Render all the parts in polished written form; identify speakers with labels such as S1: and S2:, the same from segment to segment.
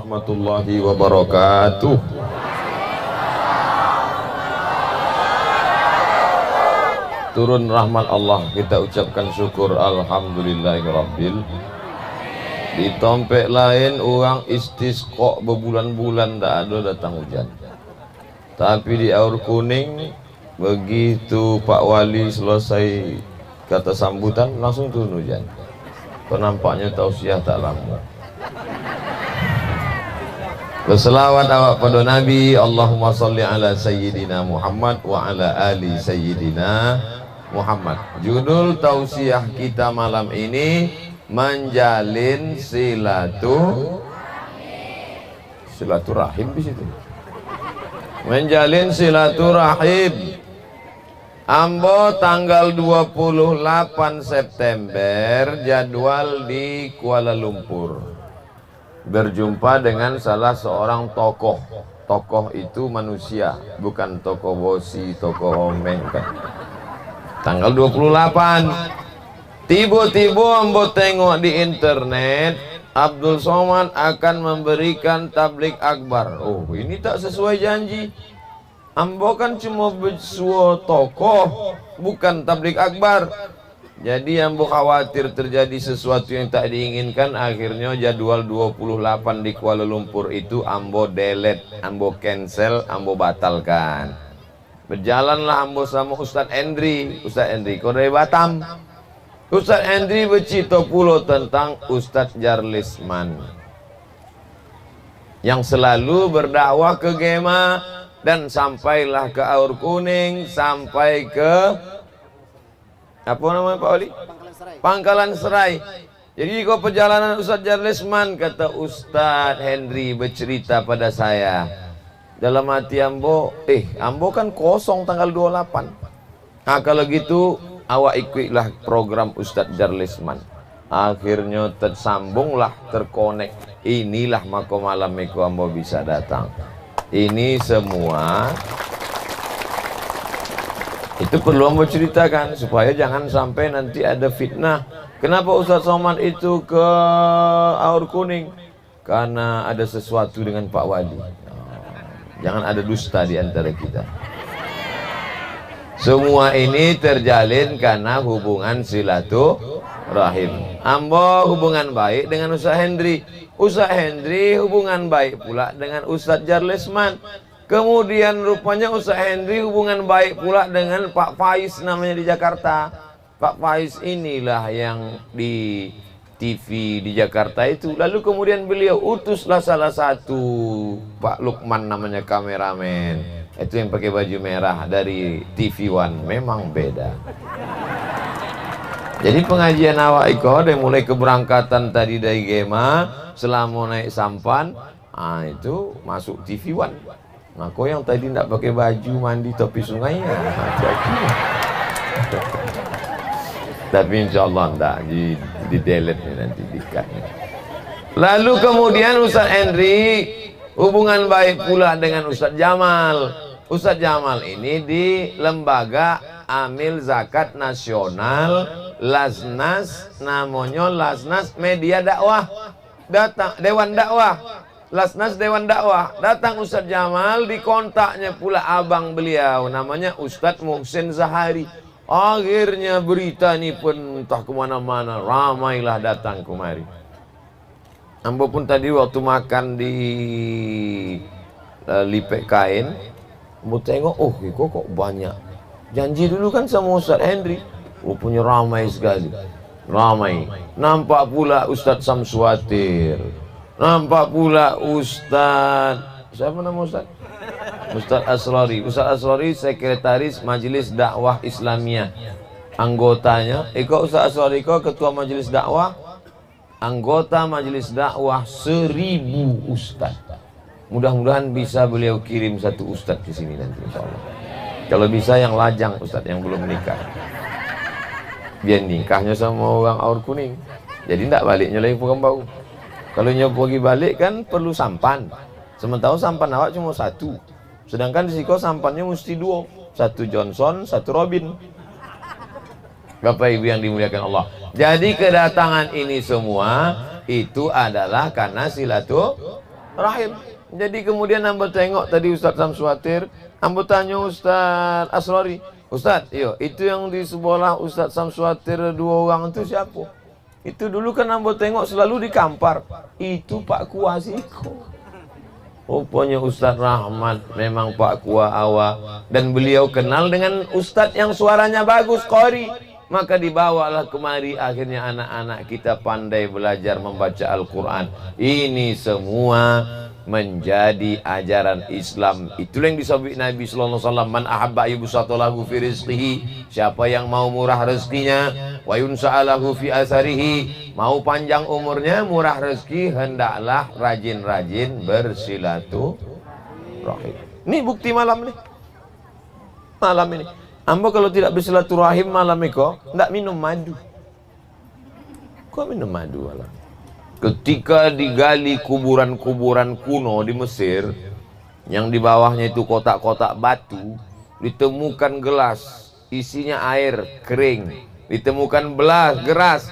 S1: warahmatullahi wabarakatuh. Turun rahmat Allah, kita ucapkan syukur alhamdulillahirabbil. Di Tompek lain orang istisqa berbulan-bulan tak ada datang hujan. Tapi di Aur Kuning begitu Pak Wali selesai kata sambutan langsung turun hujan. Penampaknya tausiah tak lama. Berselawat awak pada Nabi. Allahumma salli ala Sayyidina Muhammad wa ala ali Sayyidina Muhammad. Judul tausiah kita malam ini menjalin silaturahim di situ. Menjalin silaturahim. Ambo tanggal 28 September jadwal di Kuala Lumpur. Berjumpa dengan salah seorang tokoh. Tokoh itu manusia, bukan tokoh bosi, tokoh omeh, bukan. Tanggal 28. Tiba-tiba ambo tengok di internet Abdul Somad akan memberikan tablik akbar. Oh, ini tak sesuai janji. Ambo kan cuma bersua tokoh, bukan tablik akbar. Jadi ambo khawatir terjadi sesuatu yang tak diinginkan. Akhirnya jadwal 28 di Kuala Lumpur itu ambo delete, ambo cancel, ambo batalkan. Berjalanlah ambo sama Ustadz Endri. Ustadz Endri kau dari Batam. Ustadz Endri bercerita pula tentang Ustadz Jarlisman yang selalu berdakwah ke Gema dan sampailah ke Aur Kuning, sampai ke apa namanya Pak Wali? Pangkalan Serai. Jadi kau perjalanan Ustadz Jarlisman, kata Ustadz Hendri bercerita pada saya. Dalam hati ambo, ambo kan kosong tanggal 28. Nah kalau gitu awak ikutlah program Ustadz Jarlisman. Akhirnya tersambunglah, terkonek. Inilah maka malam itu ambo bisa datang. Ini semua itu perlu ambo ceritakan supaya jangan sampai nanti ada fitnah. Kenapa Ustadz Somad itu ke Aur Kuning? Karena ada sesuatu dengan Pak Wali. Jangan ada dusta di antara kita. Semua ini terjalin karena hubungan silaturahim. Ambo hubungan baik dengan Ustadz Hendri. Ustadz Hendri hubungan baik pula dengan Ustadz Jarlisman. Kemudian rupanya Ustadz Hendri hubungan baik pula dengan Pak Faiz namanya di Jakarta. Pak Faiz inilah yang di TV di Jakarta itu. Lalu kemudian beliau utuslah salah satu Pak Lukman namanya kameramen. Itu yang pakai baju merah dari TV One. Memang beda. Jadi pengajian awak iko dari mulai keberangkatan tadi dari Gema selama naik sampan, itu masuk TV One. Nah, kau yang tadi tidak pakai baju mandi topi sungai ya, tapi insya Allah tidak di delete nanti di-cut. Lalu kemudian Ustadz Hendri hubungan baik pula dengan Ustadz Jamal. Ustadz Jamal ini di lembaga Amil Zakat Nasional Lasnas, namanya Lasnas Media Dakwah. Datang Dewan Dakwah, Lasnas Dewan Dakwah. Datang Ustadz Jamal, dikontaknya pula abang beliau namanya Ustadz Muhsin Zahari. Akhirnya berita ini pun entah kemana-mana, ramailah datang kemari. Ambo pun tadi waktu makan di Lipek Kain, ambo tengok, kok banyak. Janji dulu kan sama Ustadz Hendri. Rupanya ramai sekali. Ramai. Nampak pula Ustadz Samsuatir. Nampak pula Ustadz, siapa nama Ustadz? Ustadz Asrari. Ustadz Asrari sekretaris Majelis Dakwah Islamiyah. Anggotanya, Ustadz Asrari ketua Majelis Dakwah. Anggota Majelis Dakwah 1000 Ustadz. Mudah-mudahan bisa beliau kirim satu Ustadz ke sini nanti insyaallah. Kalau bisa yang lajang Ustadz yang belum menikah. Biar nikahnya sama orang Aur Kuning. Jadi tidak baliknya lagi Pekanbaru. Kalau pergi balik kan perlu sampan. Sementara sampan awak cuma satu. Sedangkan di Siko sampannya mesti 2. Satu Johnson, satu Robin. Bapak Ibu yang dimuliakan Allah. Jadi kedatangan ini semua itu adalah karena rahim. Jadi kemudian ambo tengok tadi Ustaz Samsuatir, ambo tanya Ustaz Asrori, Ustaz, iyo, itu yang di sebelah Ustaz Samsuatir 2 orang itu siapa? Itu dulu kan ambo tengok selalu di Kampar. Itu Pak Kuasiko. Rupanya Ustaz Rahmat memang Pak Kua Awa, dan beliau kenal dengan Ustaz yang suaranya bagus, qori. Maka dibawalah kemari, akhirnya anak-anak kita pandai belajar membaca Al-Quran. Ini semua menjadi ajaran Islam. Itulah yang disebut Nabi sallallahu alaihi wasallam, man ahabba yubsatalahu fi rizqihi, siapa yang mau murah rezekinya, wa yunsa'alahu fi asarihi, mau panjang umurnya, murah rezeki, hendaklah rajin-rajin bersilaturahim. Ini bukti malam nih. Malam ini ambo kalau tidak bersilaturahim malam ini kok enggak minum madu. Kok minum madu malam? Ketika digali kuburan-kuburan kuno di Mesir, yang di bawahnya itu kotak-kotak batu, ditemukan gelas isinya air kering, ditemukan gelas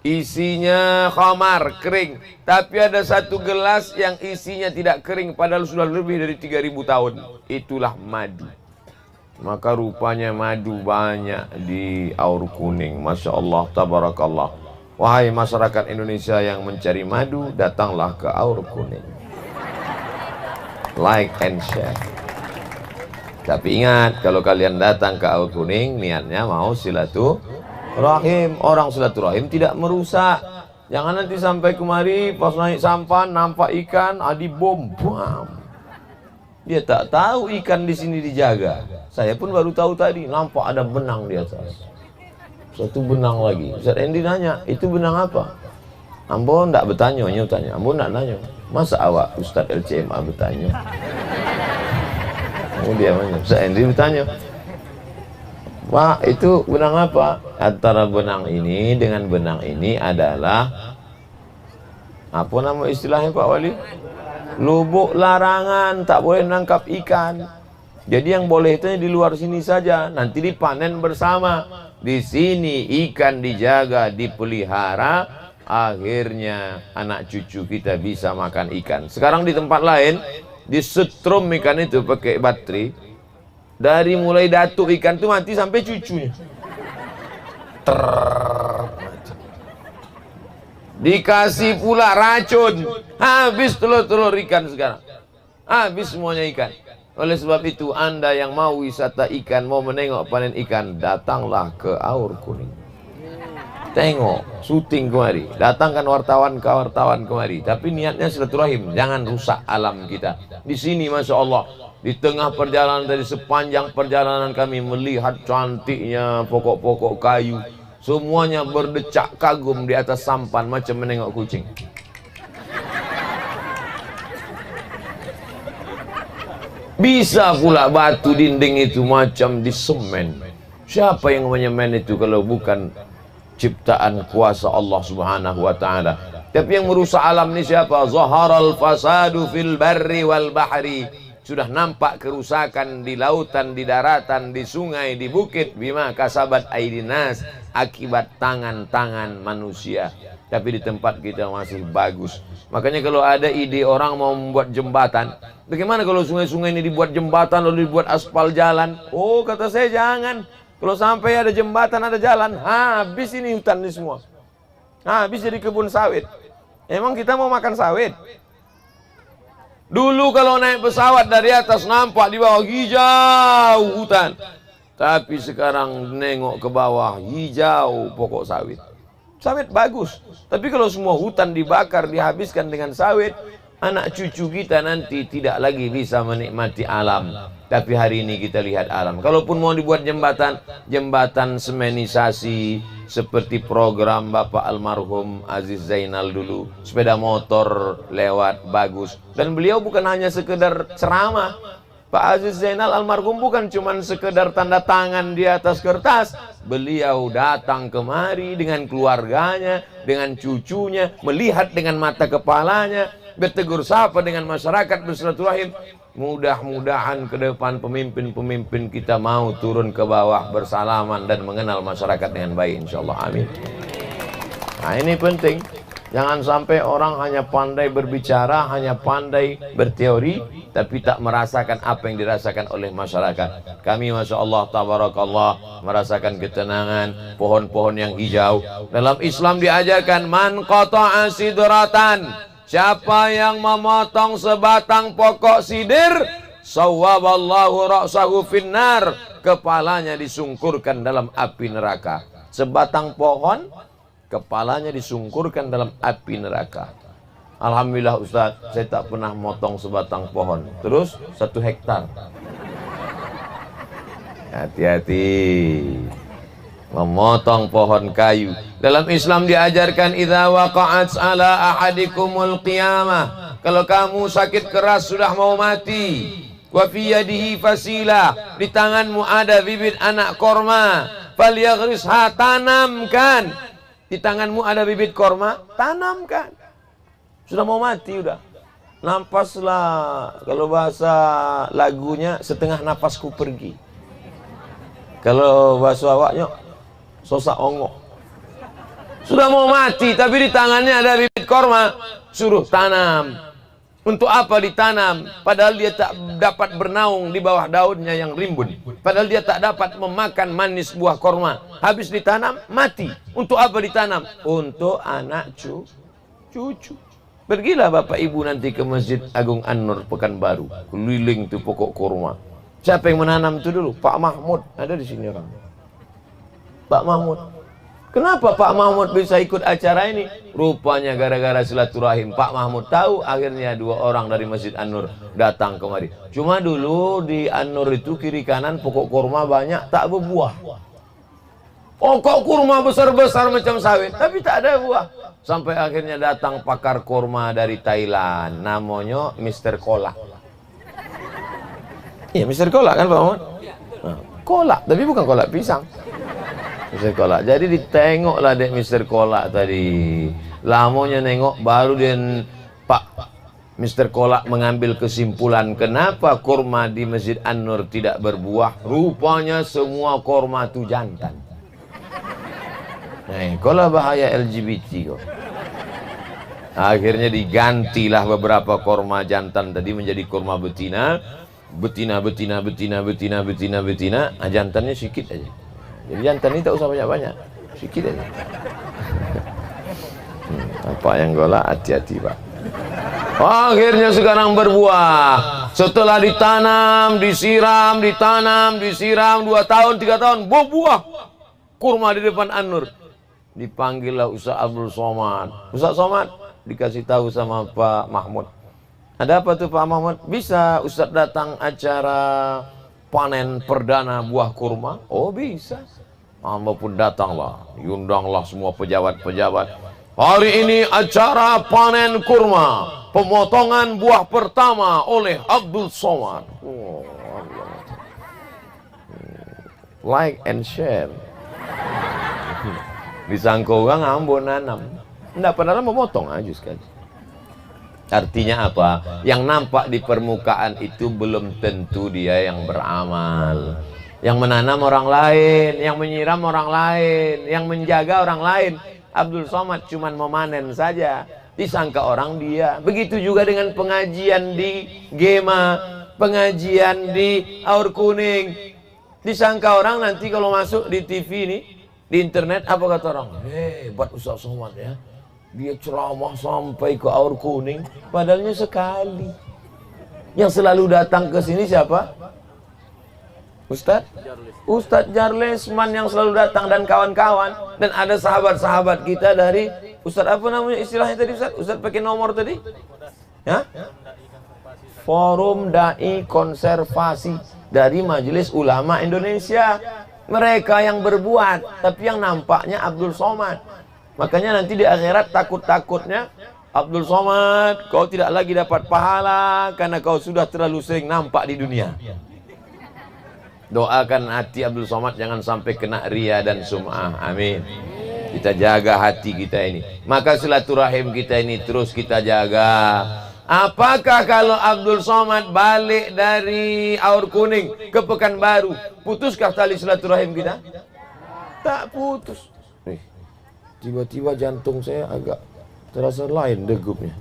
S1: isinya khamar kering, tapi ada satu gelas yang isinya tidak kering padahal sudah lebih dari 3000 tahun. Itulah madu. Maka rupanya madu banyak di Aur Kuning. Masya Allah, tabarakallah. Wahai masyarakat Indonesia yang mencari madu, datanglah ke Aur Kuning. Like and share. Tapi ingat, kalau kalian datang ke Aur Kuning, niatnya mau silaturahim. Orang silaturahim tidak merusak. Jangan nanti sampai kemari, pas naik sampan, nampak ikan, adi bom. Bam. Dia tak tahu ikan di sini dijaga. Saya pun baru tahu tadi, nampak ada benang di atas. Satu benang lagi. Ustaz Endi nanya, itu benang apa? Ambo ndak bertanya, nyu tanya. Ambo ndak nanya. Masa awak Ustaz LCMA bertanya? Kemudian nanya, Ustaz Endi bertanya, Pak, itu benang apa? Antara benang ini dengan benang ini adalah apa nama istilahnya Pak Wali? Lubuk larangan, tak boleh menangkap ikan. Jadi yang boleh itu di luar sini saja, nanti dipanen bersama. Di sini ikan dijaga, dipelihara, akhirnya anak cucu kita bisa makan ikan. Sekarang di tempat lain, disetrum ikan itu pakai baterai. Dari mulai datuk ikan itu mati sampai cucunya. Dikasih pula racun, habis telur-telur ikan sekarang. Habis semuanya ikan. Oleh sebab itu, Anda yang mau wisata ikan, mau menengok panen ikan, datanglah ke Aur Kuning. Tengok, syuting kemari, datangkan wartawan kemari. Tapi niatnya silaturahim, jangan rusak alam kita. Di sini Masya Allah, di tengah perjalanan, dari sepanjang perjalanan kami melihat cantiknya pokok-pokok kayu. Semuanya berdecak kagum di atas sampan macam menengok kucing. Bisa pula batu dinding itu macam di semen. Siapa yang menyemen itu kalau bukan ciptaan kuasa Allah Subhanahu wa taala? Tapi yang merusak alam ini siapa? Zaharal fasadu fil barri wal bahri. Sudah nampak kerusakan di lautan, di daratan, di sungai, di bukit, bima kasabat aidinas, akibat tangan-tangan manusia. Tapi di tempat kita masih bagus. Makanya kalau ada ide orang mau membuat jembatan, bagaimana kalau sungai-sungai ini dibuat jembatan lalu dibuat aspal jalan? Oh, kata saya jangan. Kalau sampai ada jembatan, ada jalan, habis ini hutan ini semua. Habis jadi kebun sawit. Emang kita mau makan sawit? Dulu kalau naik pesawat dari atas nampak di bawah hijau hutan. Tapi sekarang nengok ke bawah hijau pokok sawit. Sawit bagus, tapi kalau semua hutan dibakar, dihabiskan dengan sawit, anak cucu kita nanti tidak lagi bisa menikmati alam. Tapi hari ini kita lihat alam. Kalaupun mau dibuat jembatan, jembatan semenisasi seperti program Bapak almarhum Aziz Zainal dulu, sepeda motor lewat bagus. Dan beliau bukan hanya sekedar ceramah. Pak Aziz Zainal almarhum bukan cuma sekedar tanda tangan di atas kertas. Beliau datang kemari dengan keluarganya, dengan cucunya, melihat dengan mata kepalanya, bertegur sapa dengan masyarakat, bersilaturahim. Mudah-mudahan ke depan pemimpin-pemimpin kita mau turun ke bawah, bersalaman dan mengenal masyarakat dengan baik, insyaallah. Amin. Nah, ini penting. Jangan sampai orang hanya pandai berbicara, hanya pandai berteori, tapi tak merasakan apa yang dirasakan oleh masyarakat. Kami Masya Allah, tabarakallah, merasakan ketenangan, pohon-pohon yang hijau. Dalam Islam diajarkan, man qata'a sidratan, siapa yang memotong sebatang pokok sidir, sawwaballahu ra'sahu finnar, kepalanya disungkurkan dalam api neraka. Sebatang pohon, kepalanya disungkurkan dalam api neraka. Alhamdulillah Ustaz, saya tak pernah motong sebatang pohon. Terus 1 hektar. Hati-hati memotong pohon kayu. Dalam Islam diajarkan, idza waqa'at ala ahadikumul qiyamah, kalau kamu sakit keras sudah mau mati, wa fi yadihi fasila, di tanganmu ada bibit anak korma, falyaghrisha, tanamkan. Di tanganmu ada bibit korma, tanamkan. Sudah mau mati udah. Nampaslah, kalau bahasa lagunya, setengah napasku pergi. Kalau bahasa awaknya, sosak ongok. Sudah mau mati, tapi di tangannya ada bibit korma, suruh tanam. Untuk apa ditanam? Padahal dia tak dapat bernaung di bawah daunnya yang rimbun. Padahal dia tak dapat memakan manis buah korma. Habis ditanam, mati. Untuk apa ditanam? Untuk anak cucu. Pergilah Bapak Ibu nanti ke Masjid Agung An-Nur Pekanbaru. Keliling tuh pokok korma. Siapa yang menanam itu dulu? Pak Mahmud. Ada di sini orang. Pak Mahmud. Kenapa Pak Mahmud bisa ikut acara ini? Rupanya gara-gara silaturahim. Pak Mahmud tahu, akhirnya 2 orang dari Masjid An-Nur datang kemari. Cuma dulu di An-Nur itu kiri kanan pokok kurma banyak, tak berbuah. Pokok kurma besar-besar macam sawit, tapi tak ada buah. Sampai akhirnya datang pakar kurma dari Thailand, namanya Mr. Kolak. Iya, Mr. Kolak kan Pak Mahmud? Nah, kolak, tapi bukan kolak pisang. Mr. Kolak. Jadi ditengoklah dek Mr. Kolak tadi. Lamanya nengok, baru dia Pak Mr. Kolak mengambil kesimpulan kenapa kurma di Masjid An-Nur tidak berbuah. Rupanya semua kurma itu jantan. Nah, kalau bahaya LGBT kok. Akhirnya digantilah beberapa kurma jantan tadi menjadi kurma betina. Betina. Jantannya sedikit aja. Jadi jantan ini tak usah banyak-banyak, sedikit aja. Apa yang golak, hati-hati Pak. Akhirnya sekarang berbuah. Setelah ditanam, disiram, 2 tahun, 3 tahun, buah. Kurma di depan An-Nur. Dipanggillah Ustaz Abdul Somad. Ustaz Somad dikasih tahu sama Pak Mahmud. Ada apa tuh Pak Mahmud? Bisa Ustaz datang acara panen perdana buah kurma? Oh bisa. Hamba pun datanglah, diundanglah semua pejabat-pejabat. Hari ini acara panen kurma, pemotongan buah pertama oleh Abdul Somad. Oh, like and share. Disangka orang ambon nanam, enggak padahal memotong aja sekali. Artinya apa? Yang nampak di permukaan itu belum tentu dia yang beramal. Yang menanam orang lain, yang menyiram orang lain, yang menjaga orang lain. Abdul Somad cuma memanen saja, disangka orang dia. Begitu juga dengan pengajian di Gema, pengajian di Aur Kuning. Disangka orang nanti kalau masuk di TV ini, di internet, apa kata orang? Hebat Ustaz Somad ya. Dia ceramah sampai ke Aur Kuning, padahalnya sekali. Yang selalu datang ke sini siapa? Ustadz Jarlesman yang selalu datang dan kawan-kawan. Dan ada sahabat-sahabat kita dari Ustadz apa namanya istilahnya tadi Ustadz? Ustadz pakai nomor tadi? Ya? Forum Dai Konservasi dari Majelis Ulama Indonesia. Mereka yang berbuat, tapi yang nampaknya Abdul Somad. Makanya nanti di akhirat takut-takutnya Abdul Somad, kau tidak lagi dapat pahala karena kau sudah terlalu sering nampak di dunia. Doakan hati Abdul Somad jangan sampai kena ria dan sum'ah. Amin. Kita jaga hati kita ini. Maka silaturahim kita ini terus kita jaga. Apakah kalau Abdul Somad balik dari Aur Kuning ke Pekanbaru, putuskah tali silaturahim kita? Tak putus. Tiba-tiba jantung saya agak terasa lain degupnya.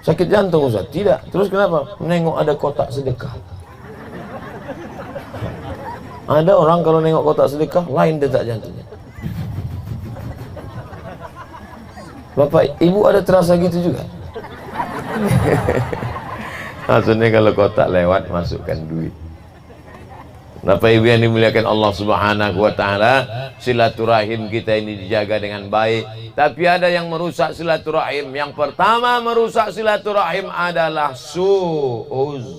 S1: Sakit jantung Ustaz? Tidak. Terus kenapa? Nengok ada kotak sedekah. Ada orang kalau nengok kotak sedekah lain detak jantungnya. Bapak Ibu ada terasa gitu juga? Maksudnya kalau kotak lewat masukkan duit. Bapak Ibu yang dimuliakan Allah Subhanahu wa taala, silaturahim kita ini dijaga dengan baik. Tapi ada yang merusak silaturahim. Yang pertama merusak silaturahim adalah su'uzzon.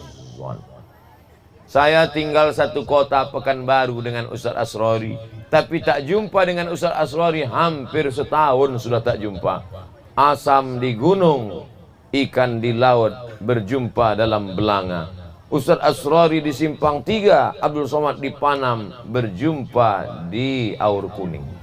S1: Saya tinggal satu kota Pekanbaru dengan Ustaz Asrori, tapi tak jumpa dengan Ustaz Asrori hampir setahun sudah tak jumpa. Asam di gunung, ikan di laut, berjumpa dalam belanga. Ustaz Asrori di Simpang 3, Abdul Somad di Panam, berjumpa di Aur Kuning.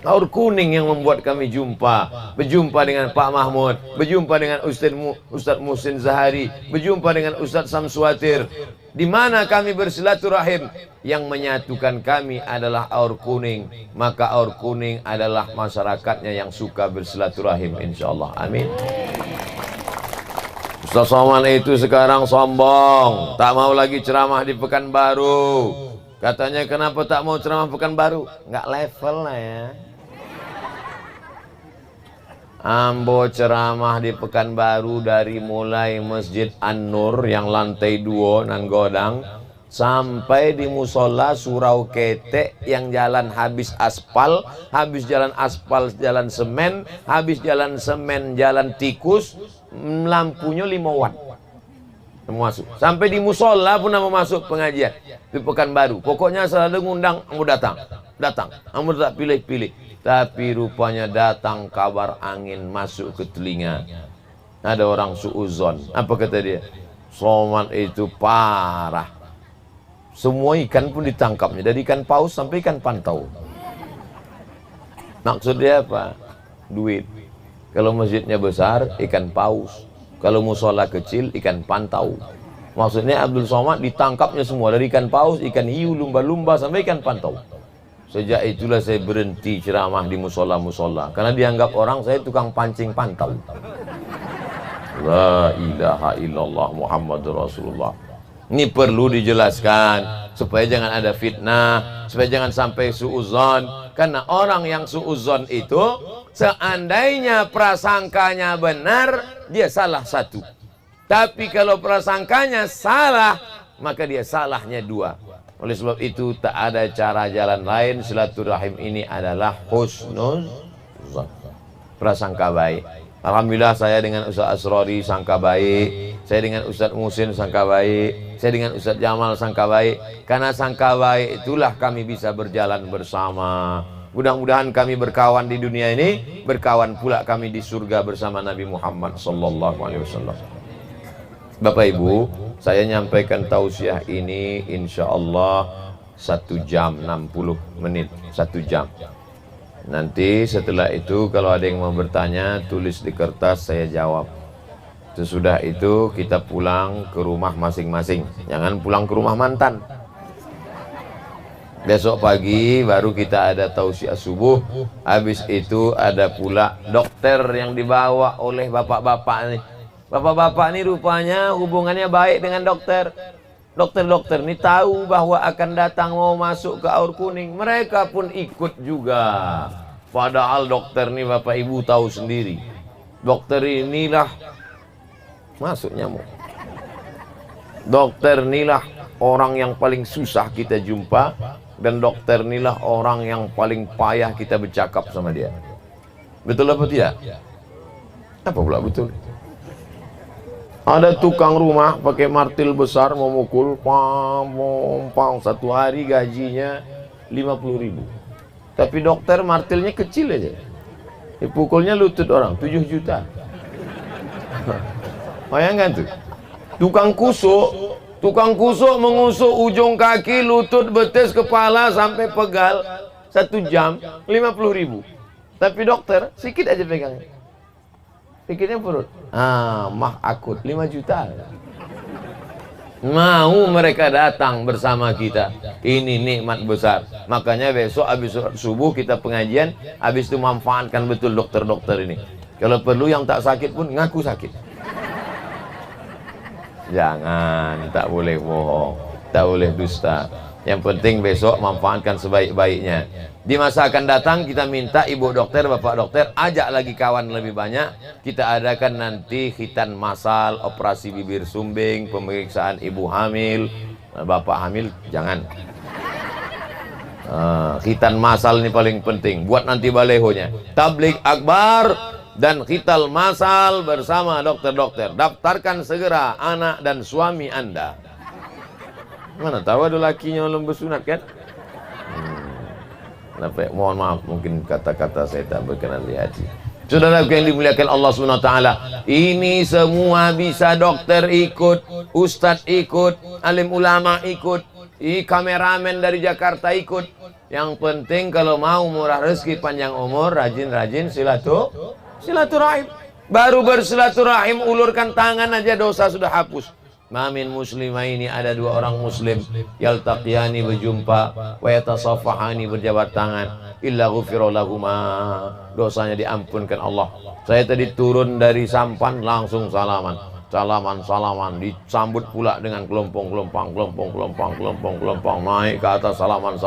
S1: Aur Kuning yang membuat kami berjumpa dengan Pak Mahmud, berjumpa dengan Ustaz Muhsin Zahari, berjumpa dengan Ustaz Samsuatir. Di mana kami bersilaturahim? Yang menyatukan kami adalah Aur Kuning. Maka Aur Kuning adalah masyarakatnya yang suka bersilaturahim, insyaallah. Amin. Ustaz Somad itu sekarang sombong, tak mau lagi ceramah di Pekanbaru. Katanya kenapa tak mau ceramah Pekanbaru? Nggak level lah ya. Ambo ceramah di Pekanbaru dari mulai Masjid An-Nur yang lantai 2 nan godang sampai di musola Surau Ketek yang jalan habis aspal, habis jalan aspal jalan semen, habis jalan semen jalan tikus, lampunya 5 watt. Masuk. Sampai di musola pun mau masuk pengajian di Pekanbaru. Pokoknya selalu ngundang, kamu datang. Kamu tak pilih-pilih. Tapi rupanya datang kabar angin masuk ke telinga. Ada orang suuzon. Apa kata dia? Somad itu parah. Semua ikan pun ditangkapnya, dari ikan paus sampai ikan pantau. Maksudnya apa? Duit. Kalau masjidnya besar, ikan paus. Kalau musola kecil, ikan pantau. Maksudnya Abdul Somad ditangkapnya semua, dari ikan paus, ikan hiu, lumba-lumba sampai ikan pantau. Sejak itulah saya berhenti ceramah di musola-musola, karena dianggap orang saya tukang pancing pantau. La ilaha illallah Muhammadur Rasulullah. Ini perlu dijelaskan supaya jangan ada fitnah, supaya jangan sampai suuzon. Karena orang yang suuzon itu seandainya prasangkanya benar, dia salah satu. Tapi kalau prasangkanya salah, maka dia salahnya 2. Oleh sebab itu tak ada cara jalan lain. Silaturahim ini adalah husnul zon, prasangka baik. Alhamdulillah saya dengan Ustaz Asrori sangka baik, saya dengan Ustaz Muhsin sangka baik, saya dengan Ustaz Jamal sangka baik. Karena sangka baik itulah kami bisa berjalan bersama. Mudah-mudahan kami berkawan di dunia ini, berkawan pula kami di surga bersama Nabi Muhammad sallallahu alaihi wasallam. Bapak Ibu, saya nyampaikan tausiah ini insya Allah 1 jam 60 menit, 1 jam. Nanti setelah itu kalau ada yang mau bertanya, tulis di kertas, saya jawab. Sesudah itu kita pulang ke rumah masing-masing. Jangan pulang ke rumah mantan. Besok pagi baru kita ada tausiah subuh. Habis itu ada pula dokter yang dibawa oleh bapak-bapak nih. Bapak-bapak ini rupanya hubungannya baik dengan dokter. Dokter-dokter ini tahu bahwa akan datang mau masuk ke Aur Kuning. Mereka pun ikut juga. Padahal dokter ini Bapak Ibu tahu sendiri. Dokter inilah masuk nyamuk. Dokter inilah orang yang paling susah kita jumpa. Dan dokter inilah orang yang paling payah kita bercakap sama dia. Betul apa tidak? Apa pula betul? Ada tukang rumah pakai martil besar memukul, pam, satu hari gajinya 50.000. Tapi dokter martilnya kecil aja, dipukulnya lutut orang 7 juta. Bayangkan tuh, tukang kusuk mengusuk ujung kaki, lutut, betis, kepala sampai pegal 1 jam 50.000. Tapi dokter sedikit aja pegangnya. Pikirnya perut, mah akut 5 juta. Mau mereka datang bersama kita. Ini nikmat besar. Makanya besok habis subuh kita pengajian, habis itu manfaatkan betul dokter-dokter ini. Kalau perlu yang tak sakit pun ngaku sakit. Jangan, tak boleh bohong, tak boleh dusta. Yang penting besok manfaatkan sebaik-baiknya. Di masa akan datang kita minta ibu dokter, bapak dokter, ajak lagi kawan lebih banyak. Kita adakan nanti khitan massal, operasi bibir sumbing, pemeriksaan ibu hamil, bapak hamil jangan. Khitan massal ini paling penting. Buat nanti balehonya. Tablik akbar dan khitan massal bersama dokter-dokter. Daftarkan segera anak dan suami Anda. Mana tahu ada lakinya belum bersunat kan? Mohon maaf mungkin kata-kata saya tak berkenan di hati. Saudara yang dimuliakan Allah SWT, ini semua bisa dokter ikut, ustadz ikut, alim ulama ikut, kameramen dari Jakarta ikut. Yang penting kalau mau murah rezeki panjang umur, rajin-rajin silaturahim. Baru bersilaturahim, ulurkan tangan aja dosa sudah hapus. Mamin muslimah ini ada dua orang muslim yaltaqiyani berjumpa wa yatasafahani berjabat tangan illa ghufira lahuma, dosanya diampunkan Allah. Saya tadi turun dari sampan langsung salaman disambut pula dengan kelompong-kelompong naik ke atas salaman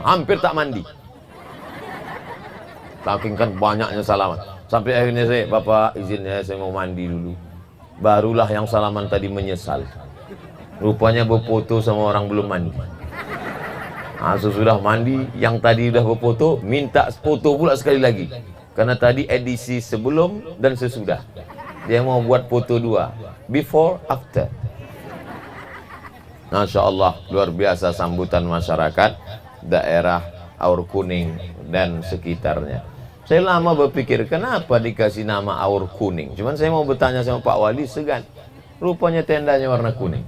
S1: hampir tak mandi saking kan banyaknya salaman. Sampai akhirnya Bapak izin ya, saya mau mandi dulu. Barulah yang salaman tadi menyesal. Rupanya berfoto sama orang belum mandi. Sesudah mandi, yang tadi udah berfoto, minta foto pula sekali lagi. Karena tadi edisi sebelum dan sesudah. Dia mau buat foto dua, before, after. Masya Allah, luar biasa sambutan masyarakat daerah Aur Kuning dan sekitarnya. Saya lama berpikir kenapa dikasih nama Aur Kuning. Cuman saya mau bertanya sama Pak Wali, segan. Rupanya tendanya warna kuning.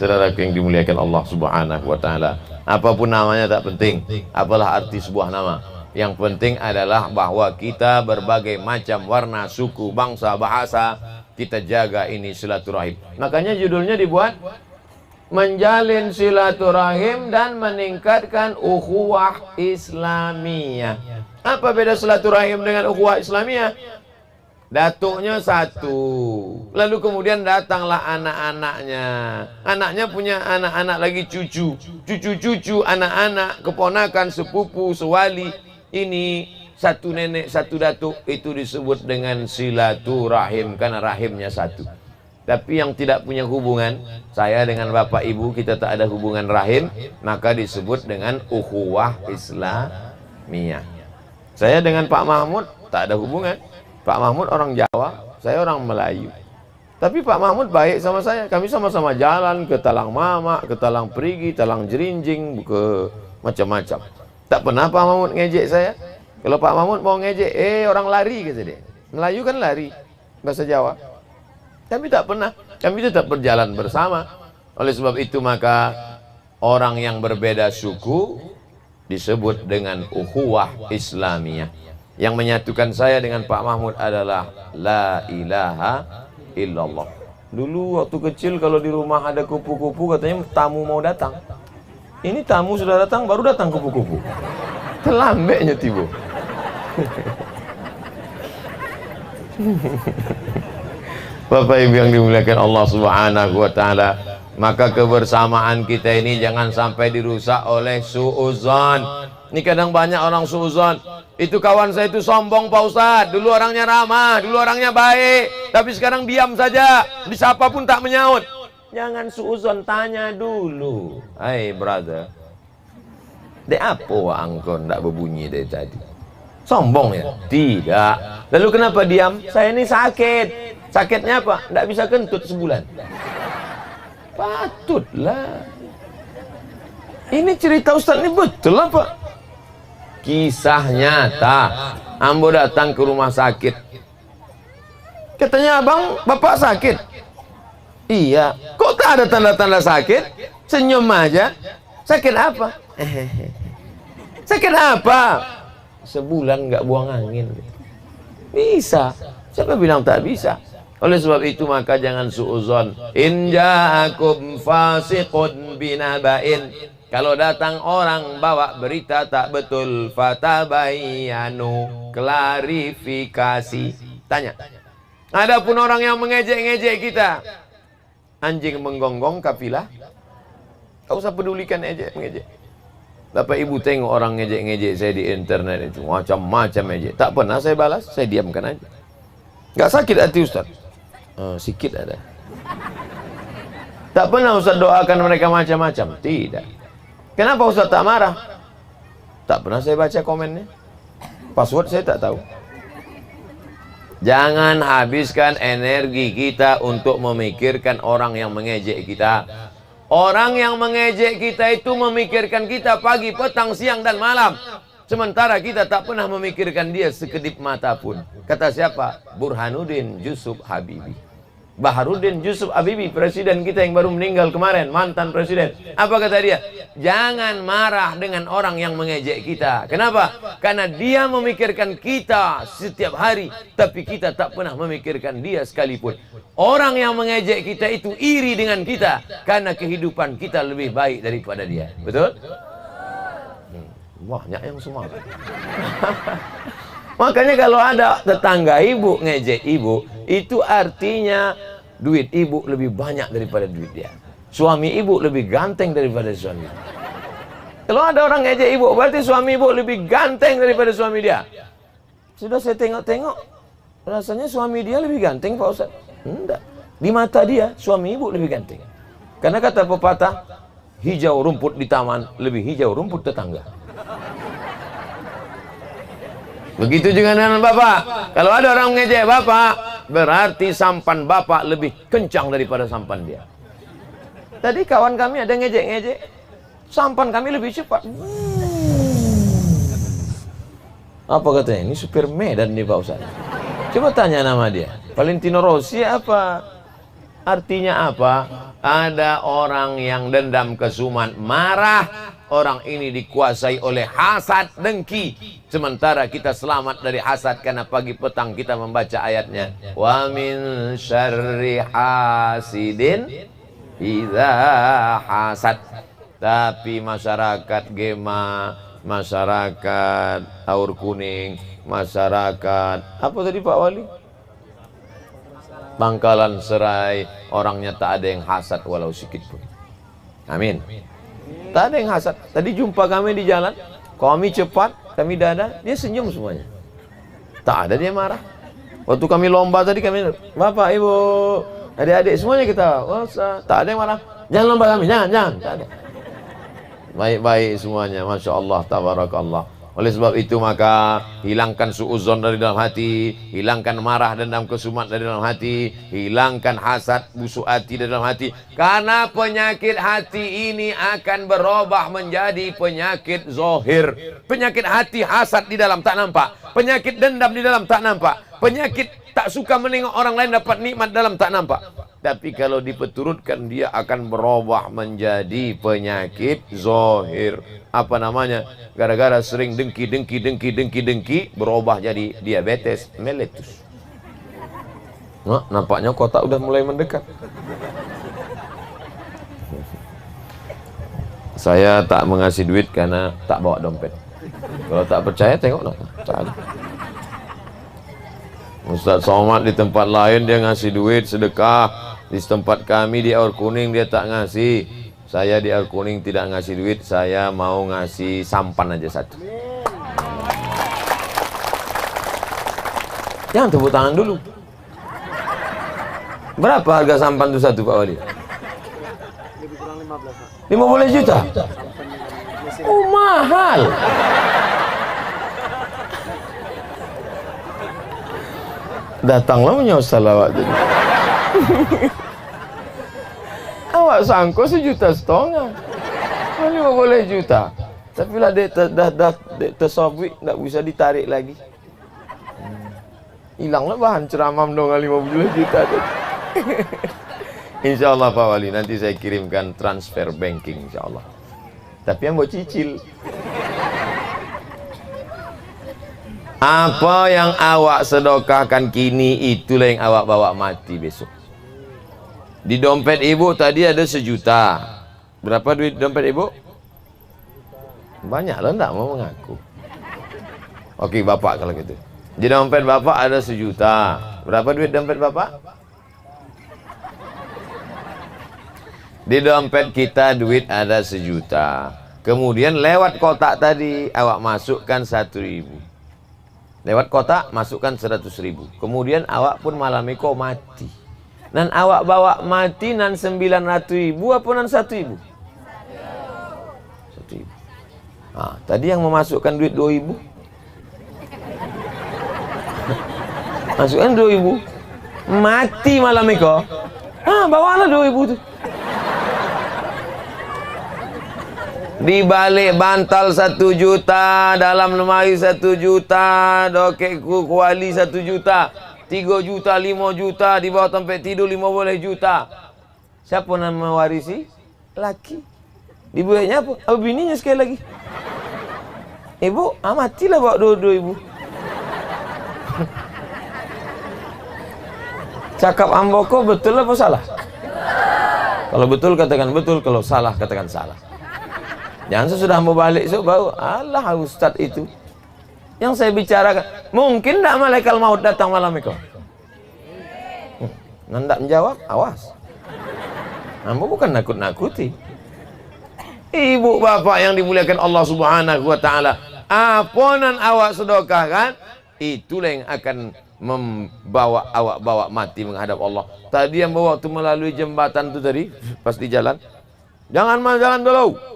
S1: Saudara yang dimuliakan Allah Subhanahu wa taala, apapun namanya tak penting, apalah arti sebuah nama. Yang penting adalah bahwa kita berbagai macam warna, suku, bangsa, bahasa, kita jaga ini silaturahim. Makanya judulnya dibuat menjalin silaturahim dan meningkatkan ukhuwah Islamiyah. Apa beda silaturahim dengan ukhuwah Islamiyah? Datuknya satu, lalu kemudian datanglah anak-anaknya. Anaknya punya anak-anak lagi cucu, anak-anak, keponakan, sepupu, sewali. Ini satu nenek, satu datuk, itu disebut dengan silaturahim karena rahimnya satu. Tapi yang tidak punya hubungan, saya dengan bapak ibu kita tak ada hubungan rahim, maka disebut dengan ukhuwah Islamiyah. Saya dengan Pak Mahmud tak ada hubungan. Pak Mahmud orang Jawa, saya orang Melayu. Tapi Pak Mahmud baik sama saya. Kami sama-sama jalan ke Talang Mama, ke Talang Perigi, Talang Jerinjing, ke macam-macam. Tak pernah Pak Mahmud ngejek saya. Kalau Pak Mahmud mau ngejek, orang lari kata dia. Melayu kan lari, bahasa Jawa. Tapi tak pernah, kami tetap berjalan bersama. Oleh sebab itu maka orang yang berbeda suku disebut dengan ukhuwah Islamiyah. Yang menyatukan saya dengan Pak Mahmud adalah la ilaha illallah. Dulu waktu kecil kalau di rumah ada kupu-kupu katanya tamu mau datang. Ini tamu sudah datang, baru datang kupu-kupu. Terlambeknya tiba. Bapak Ibu yang dimuliakan Allah Subhanahu wa taala, maka kebersamaan kita ini jangan sampai dirusak oleh suudzon. Ini kadang banyak orang suudzon. Itu kawan saya itu sombong Pak Ustadz. Dulu orangnya ramah, dulu orangnya baik, tapi sekarang diam saja. Disapa pun tak menyaut. Jangan suudzon, tanya dulu. Hai brother, de apa angkon tak berbunyi dari tadi? Sombong ya? Tidak. Lalu kenapa diam? Saya ini sakit. Sakitnya apa? Tidak bisa kentut sebulan. Patutlah. Ini cerita Ustaz ini betul apa? Kisah nyata. Ambo datang ke rumah sakit. Katanya, abang, bapak sakit? Iya. Kok tak ada tanda-tanda sakit? Senyum aja. Sakit apa? Sakit apa? Sebulan nggak buang angin. Bisa. Siapa bilang tak bisa? Oleh sebab itu maka jangan suudzon. In ja'akum fasiqun binaba'in, kalau datang orang bawa berita tak betul, fatabayyanu, klarifikasi. Tanya. Adapun orang yang mengejek-ngejek kita, anjing menggonggong kafilah, tak usah pedulikan ngejek. Bapak Ibu tengok orang ngejek-ngejek saya di internet itu, macam-macam ngejek. Tak pernah saya balas, saya diamkan aja. Gak sakit hati Ustaz? Sikit ada. Tak pernah Ustaz doakan mereka macam-macam? Tidak. Kenapa Ustaz tak marah? Tak pernah saya baca komennya. Password saya tak tahu. Jangan habiskan energi kita untuk memikirkan orang yang mengejek kita. Orang yang mengejek kita itu memikirkan kita pagi, petang, siang, dan malam. Sementara kita tak pernah memikirkan dia sekedip mata pun. Kata siapa? Burhanuddin Yusuf Habibie. Baharudin Yusuf Habibie, presiden kita yang baru meninggal kemarin, mantan presiden. Apa kata dia? Jangan marah dengan orang yang mengejek kita. Kenapa? Karena dia memikirkan kita setiap hari, tapi kita tak pernah memikirkan dia sekalipun. Orang yang mengejek kita itu iri dengan kita, karena kehidupan kita lebih baik daripada dia. Betul? Banyak yang semangat. Makanya kalau ada tetangga ibu ngejek ibu, itu artinya duit ibu lebih banyak daripada duit dia. Suami ibu lebih ganteng daripada suami. Kalau ada orang ngejek ibu, berarti suami ibu lebih ganteng daripada suami dia. Sudah saya tengok-tengok, rasanya suami dia lebih ganteng Pak Ustaz. Enggak. Di mata dia, suami ibu lebih ganteng. Karena kata pepatah, hijau rumput di taman lebih hijau rumput tetangga. Begitu juga dengan bapak. Kalau ada orang ngejek bapak, berarti sampan bapak lebih kencang daripada sampan dia. Tadi kawan kami ada ngejek-ngejek, sampan kami lebih cepat. Apa katanya? Ini supir Medan nih Pak Ustaz. Coba tanya nama dia. Valentino Rossi apa? Artinya apa? Ada orang yang dendam kesumat, marah. Orang ini dikuasai oleh hasad, dengki. Sementara kita selamat dari hasad karena pagi petang kita membaca ayatnya. Wa min syarri hasidin idza hasad. Tapi masyarakat Gema, masyarakat Aur Kuning, masyarakat apa tadi Pak Wali? Bangkalan Serai, orangnya tak ada yang hasad walau sedikit pun. Amin. Tak ada yang hasad. Tadi jumpa kami di jalan, kami cepat, kami dada, dia senyum semuanya. Tak ada dia marah. Waktu kami lomba tadi kami, Bapak, Ibu, adik-adik semuanya kita, tak ada yang marah. Jangan lomba kami, jangan, tak ada. Baik-baik semuanya, Masya Allah, tabarakallah. Oleh sebab itu maka hilangkan suudzon dari dalam hati, hilangkan marah dendam kesumat dari dalam hati, hilangkan hasad busuk hati dari dalam hati. Karena penyakit hati ini akan berubah menjadi penyakit zohir. Penyakit hati hasad di dalam tak nampak, penyakit dendam di dalam tak nampak, penyakit tak suka menengok orang lain dapat nikmat dalam tak nampak. Tapi kalau dipeturutkan dia akan berubah menjadi penyakit zohir. Apa namanya? Gara-gara sering dengki berubah jadi diabetes mellitus. Nah, nampaknya kotak udah mulai mendekat. Saya tak mengasih duit karena tak bawa dompet. Kalau tak percaya tengok lah. Ustaz Somad di tempat lain dia ngasih duit sedekah. Di tempat kami di Aur Kuning dia tak ngasih. Saya di Aur Kuning tidak ngasih duit, saya mau ngasih sampan aja satu. Jangan tepuk tangan dulu. Berapa harga sampan itu satu Pak Wali? Lebih kurang 15 juta? Oh mahal. Datanglah menyosal awak jadi. Awak sangko 1,5 juta. 50 juta. Tapi lah dia dah tersobik, tak bisa ditarik lagi. Hilanglah bahan ceramah dengan 50 juta tu. InsyaAllah Pak Wali, nanti saya kirimkan transfer banking insyaAllah. Tapi yang buat cicil. Apa yang awak sedekahkan kini, itulah yang awak bawa mati besok. Di dompet ibu tadi ada 1 juta. Berapa duit dompet ibu? Banyak lah, enggak mau mengaku. Oke bapak kalau gitu. Di dompet bapak ada 1 juta. Berapa duit dompet bapak? Di dompet kita duit ada 1 juta. Kemudian lewat kotak tadi awak masukkan 1.000. Lewat kotak masukkan 100.000. Kemudian awak pun malam itu mati. Dan awak bawa mati nan 900.000 apa nan 1.000? 1.000. Nah, tadi yang memasukkan duit 2.000. Masukkan 2.000. Mati malam itu. Bawalah 2.000 tu. Dibalik bantal 1 juta, dalam lemari 1 juta, dokek kuali 1 juta, 3 juta, 5 juta, di bawah tempat tidur 15 juta. Siapa yang mewarisi? Laki. Dibuatnya apa? Bininya sekali lagi. Ibu, matilah bawa 2 ibu. Cakap amboko betul apa salah? Kalau betul katakan betul, kalau salah katakan salah. Jangan sesudah mau balik baru Allah ustaz itu yang saya bicarakan. Mungkin tak malaikat maut datang malam itu. Nanda menjawab, awas. Ambo bukan nakut-nakuti. Ibu bapak yang dimuliakan Allah Subhanahu wa taala, apa nan awak sedekahkan, itulah yang akan membawa awak bawa mati menghadap Allah. Tadi yang bawa waktu melalui jembatan itu tadi, pas di jalan, jangan jalan dulu.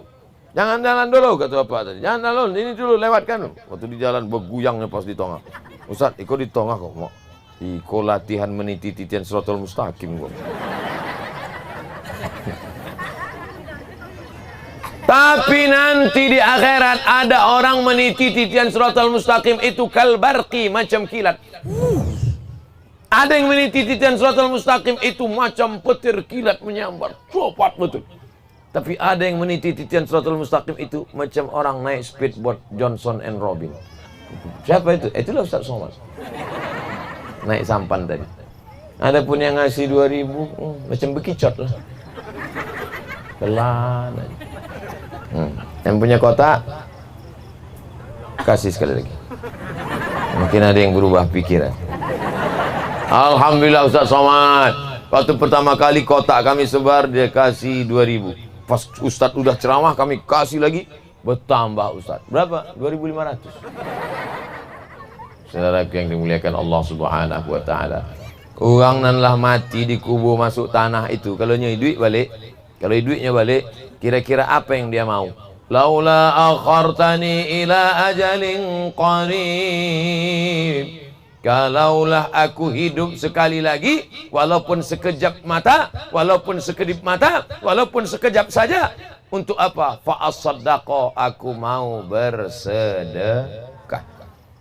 S1: Jangan jalan dulu kata bapak tadi. Jangan jalan, ini dulu lewatkan. Waktu di jalan berguyangnya pas di tengah. Ustaz, ikut di tengah kok mau. Iko latihan meniti titian Shiratal Mustaqim kok. Tapi nanti di akhirat ada orang meniti titian Shiratal Mustaqim itu kalbarqi, macam kilat. Ada yang meniti titian Shiratal Mustaqim itu macam petir kilat menyambar. Cepat betul. Tapi ada yang meniti titian Shiratal Mustaqim itu macam orang naik speedboat Johnson and Robin. Siapa itu? Itulah Ustaz Somad. Naik sampan tadi. Ada pun yang ngasih 2.000, macam bekicot lah. Pelan aja. Yang punya kotak kasih sekali lagi. Mungkin ada yang berubah pikiran. Alhamdulillah Ustaz Somad. Waktu pertama kali kotak kami sebar dia kasih 2.000. Pas Ustaz udah ceramah kami kasih lagi, bertambah Ustaz. Berapa? 2.500. Saudaraku yang dimuliakan Allah Subhanahu wa taala. Orang nanlah mati dikubur masuk tanah itu, kalau duit balik, kalau duitnya balik, kira-kira apa yang dia mau? Laula akhartani ila ajalin qarib. Kalaulah aku hidup sekali lagi, walaupun sekejap mata, walaupun sekedip mata, walaupun sekejap saja, untuk apa? Fa'asaddaqa, aku mau bersedekah.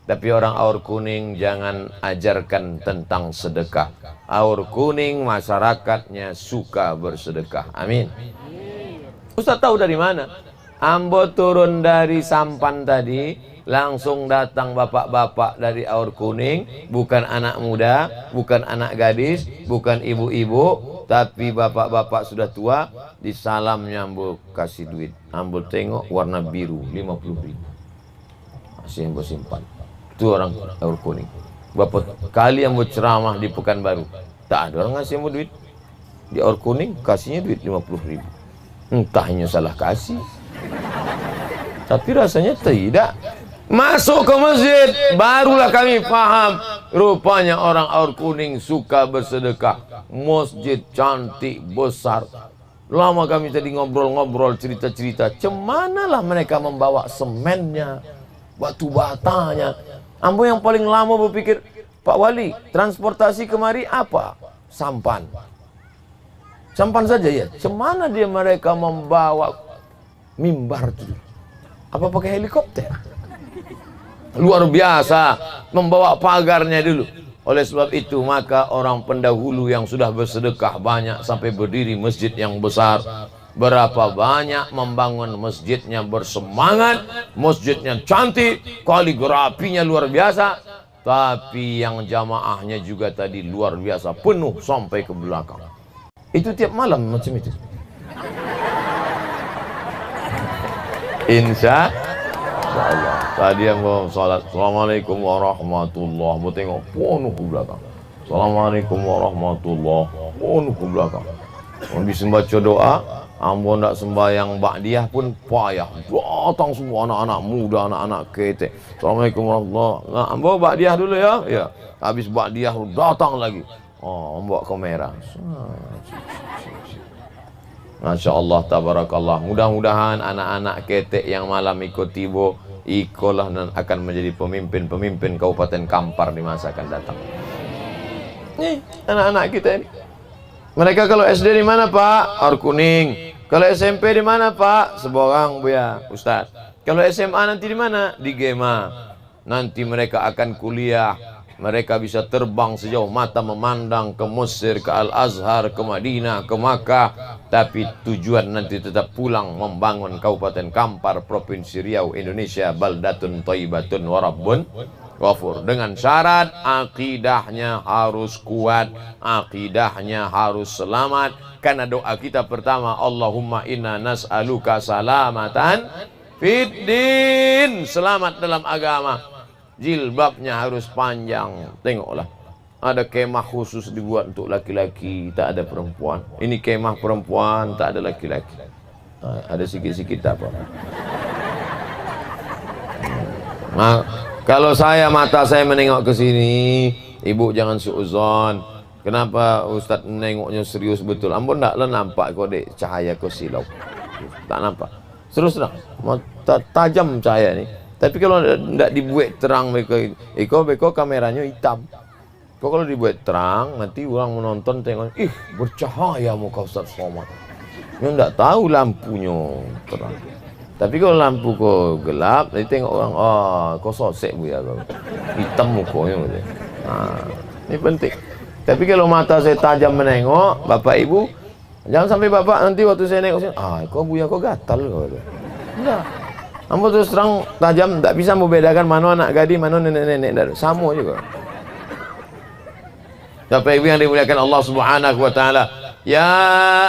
S1: Tapi orang aur kuning jangan ajarkan tentang sedekah. Aur kuning masyarakatnya suka bersedekah. Amin. Ustaz tahu dari mana? Ambo turun dari sampan tadi, langsung datang bapak-bapak dari aur kuning, bukan anak muda, bukan anak gadis, bukan ibu-ibu, tapi bapak-bapak sudah tua. Di salamnya ambo kasih duit. Ambo tengok warna biru 50.000. Masih ambo simpan. Itu orang aur kuning. Bapak kali ambo ceramah di Pekanbaru, tak ada orang ngasih ambo duit. Di aur kuning kasihnya duit 50.000. Entahnya salah kasih, tapi rasanya tidak. Masuk ke masjid, barulah kami paham, rupanya orang aur kuning suka bersedekah. Masjid cantik, besar. Lama kami tadi ngobrol-ngobrol, cerita-cerita, cemanalah mereka membawa semennya, batu batanya. Ambo yang paling lama berpikir, Pak Wali, transportasi kemari apa? Sampan. Sampan saja ya. Cemana dia mereka membawa mimbar itu? Apa pakai helikopter? Luar biasa, membawa pagarnya dulu. Oleh sebab itu maka orang pendahulu yang sudah bersedekah banyak sampai berdiri masjid yang besar, Berapa banyak membangun masjidnya bersemangat, masjidnya cantik, kaligrafinya luar biasa, tapi yang jamaahnya juga tadi luar biasa, penuh sampai ke belakang. Itu tiap malam macam itu. Insya Allah. Tadi yang mau salat, Assalamualaikum warahmatullahi, mau tengok penuh ke belakang. Assalamualaikum warahmatullahi, penuh ke belakang. Habis membaca doa, ambo ndak sembahyang ba'diyah pun payah. Datang semua anak-anak muda, anak-anak ketek. Assalamualaikum warahmatullahi. Nah, ambo ba'diyah dulu ya. Ya. Habis ba'diyah datang lagi. Oh, ambo kamera. Masya Allah, tabarakallah. Mudah-mudahan anak-anak ketek yang malam ikut tibo, ikolah dan akan menjadi pemimpin-pemimpin Kabupaten Kampar di masa akan datang. Nih, anak-anak kita ini. Mereka kalau SD di mana, Pak? Arkuning. Kalau SMP di mana, Pak? Seborang, Bu ya, Ustaz. Kalau SMA nanti di mana? Di Gema. Nanti mereka akan kuliah. Mereka bisa terbang sejauh mata memandang ke Mesir, ke Al-Azhar, ke Madinah, ke Makkah. Tapi tujuan nanti tetap pulang membangun Kabupaten Kampar, Provinsi Riau, Indonesia. Baldatun thayyibatun wa rabbun ghafur. Dengan syarat akidahnya harus kuat, akidahnya harus selamat. Karena doa kita pertama, Allahumma inna nas'aluka salamatan fid din, selamat dalam agama. Jilbabnya harus panjang. Tengoklah, ada kemah khusus dibuat untuk laki-laki, tak ada perempuan. Ini kemah perempuan, tak ada laki-laki. Ada sikit-sikit apa. Nah, kalau mata saya menengok ke sini, ibu jangan suuzon. Kenapa Ustaz menengoknya serius betul? Ampun tak nampak kode cahaya kau silau. Tak nampak. Terus terang, tajam cahaya ni. Tapi kalau tidak dibuat terang beko kameranya hitam. Kau kalau dibuat terang, nanti orang menonton tengok, ih bercahaya muka Ustaz Somad. Yang tidak tahu lampunya terang. Tapi kalau lampu kau gelap, nanti tengok orang, kau sosek Bu ya, kau hitam mukanya. Nah, ini penting. Tapi kalau mata saya tajam menengok, Bapak Ibu, jangan sampai Bapak nanti waktu saya nengok sini, kau Bu ya, kau gatal kau. Enggak. Ambo terus terang tajam, tak bisa membedakan mana anak gadis, mana nenek-nenek. Sama juga. Bapak Ibu yang dimuliakan Allah Subhanahu wa taala. Ya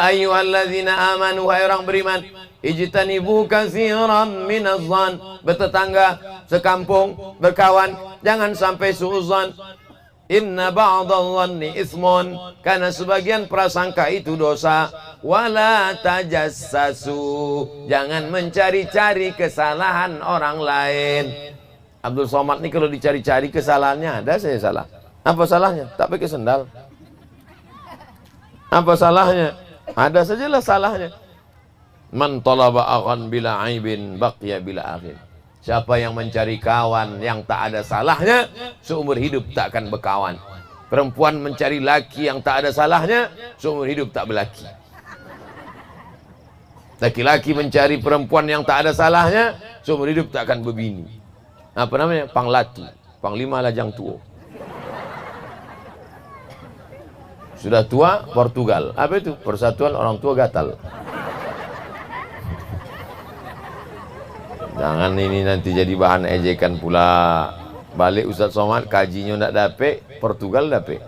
S1: ayyuhalladzina amanu, hai orang beriman, ijtanibu katsiran minadh-dhann, bertetangga, sekampung, berkawan, jangan sampai suudzon. Inna ba'dadh-dhanni itsmun, karena sebagian prasangka itu dosa. Wala tajassasu, jangan mencari-cari kesalahan orang lain. Abdul Somad ini kalau dicari-cari kesalahannya ada, saya salah. Apa salahnya? Tak pakai sendal. Apa salahnya? Ada sajalah salahnya. Man talaba akhan bila aibin baqiya bila akhin. Siapa yang mencari kawan yang tak ada salahnya, seumur hidup tak akan berkawan. Perempuan mencari laki yang tak ada salahnya, seumur hidup tak berlaki. Laki-laki mencari perempuan yang tak ada salahnya, seumur hidup tak akan berbini. Apa namanya? Panglatu, panglima lajang tua. Sudah tua, Portugal. Apa itu? Persatuan Orang Tua Gatal. Jangan ini nanti jadi bahan ejekan pula. Balik Ustaz Somad, kajinya tidak dapet, Portugal dapet.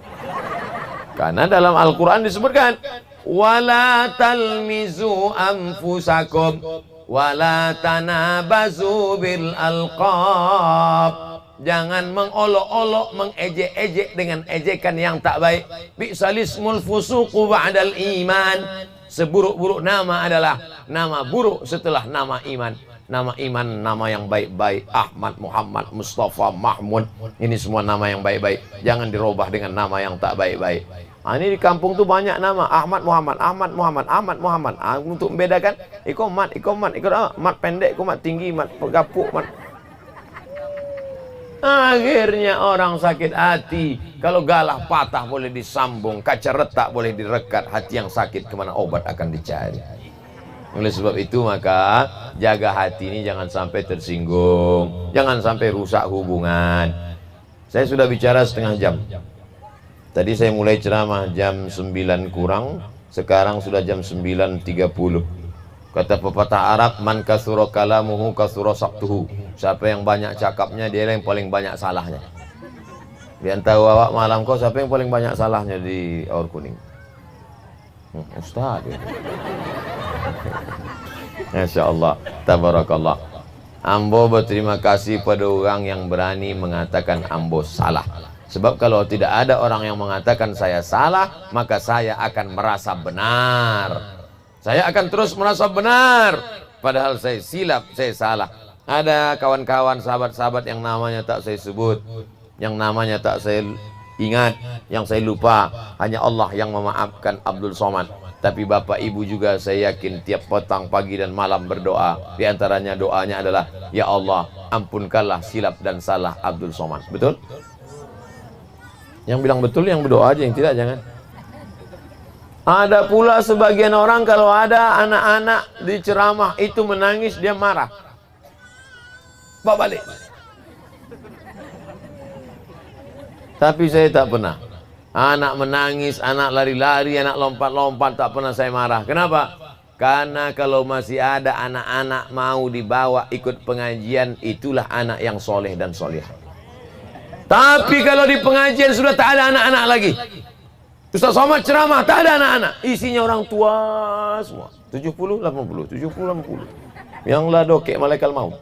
S1: Karena dalam Al-Quran disebutkan, wala talmizu anfusakum wala tanabazu bil alqab. Jangan mengolok-olok, mengejek-ejek dengan ejekan yang tak baik. Bi'salismul fusuqu ba'dal iman. Seburuk-buruk nama adalah nama buruk setelah nama iman. Nama iman, nama yang baik-baik. Ahmad, Muhammad, Mustafa, Mahmud. Ini semua nama yang baik-baik. Jangan dirubah dengan nama yang tak baik-baik. Ini di kampung tuh banyak nama. Ahmad, Muhammad, Ahmad, Muhammad, Ahmad, Muhammad. Untuk membedakan, mat pendek, mat tinggi, mat pergapuk, mat. Akhirnya orang sakit hati. Kalau galah patah boleh disambung, kaca retak boleh direkat. Hati yang sakit kemana obat akan dicari. Oleh sebab itu maka jaga hati ini jangan sampai tersinggung, jangan sampai rusak hubungan. Saya sudah bicara setengah jam. Tadi saya mulai ceramah jam 9 kurang, sekarang sudah jam 9.30. Kata pepatah Arab, man kasura kalamuhu kasura saktuhu. Siapa yang banyak cakapnya, dia yang paling banyak salahnya. Di antara awak malam kau, siapa yang paling banyak salahnya di Aur Kuning? Ustaz. Masya Allah, tabarakallah. Ambo berterima kasih pada orang yang berani mengatakan ambo salah. Sebab kalau tidak ada orang yang mengatakan saya salah, maka saya akan merasa benar. Saya akan terus merasa benar, padahal saya silap, saya salah. Ada kawan-kawan, sahabat-sahabat yang namanya tak saya sebut, yang namanya tak saya ingat, yang saya lupa. Hanya Allah yang memaafkan Abdul Somad. Tapi bapak ibu juga saya yakin tiap petang, pagi dan malam berdoa. Di antaranya doanya adalah, ya Allah, ampunkanlah silap dan salah Abdul Somad. Betul? Yang bilang betul yang berdoa aja, yang tidak jangan. Ada pula sebagian orang kalau ada anak-anak di ceramah itu menangis, dia marah. Bawa balik. Tapi saya tak pernah. Anak menangis, anak lari-lari, anak lompat-lompat, tak pernah saya marah. Kenapa? Karena kalau masih ada anak-anak mau dibawa ikut pengajian, itulah anak yang soleh dan soleh. Tapi kalau di pengajian sudah tak ada anak-anak lagi, Ustaz Somad ceramah, tak ada anak-anak, isinya orang tua semua, 70, 80, 70, 80. Yang lah dokek malaikat maut.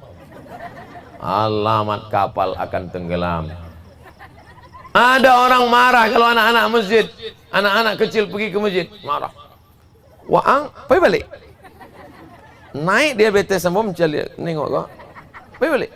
S1: Alamat kapal akan tenggelam. Ada orang marah kalau anak-anak masjid, anak-anak kecil pergi ke masjid, marah. Waang, pergi balik. Naik diabetes semua mencari, nengok kau. Pergi balik.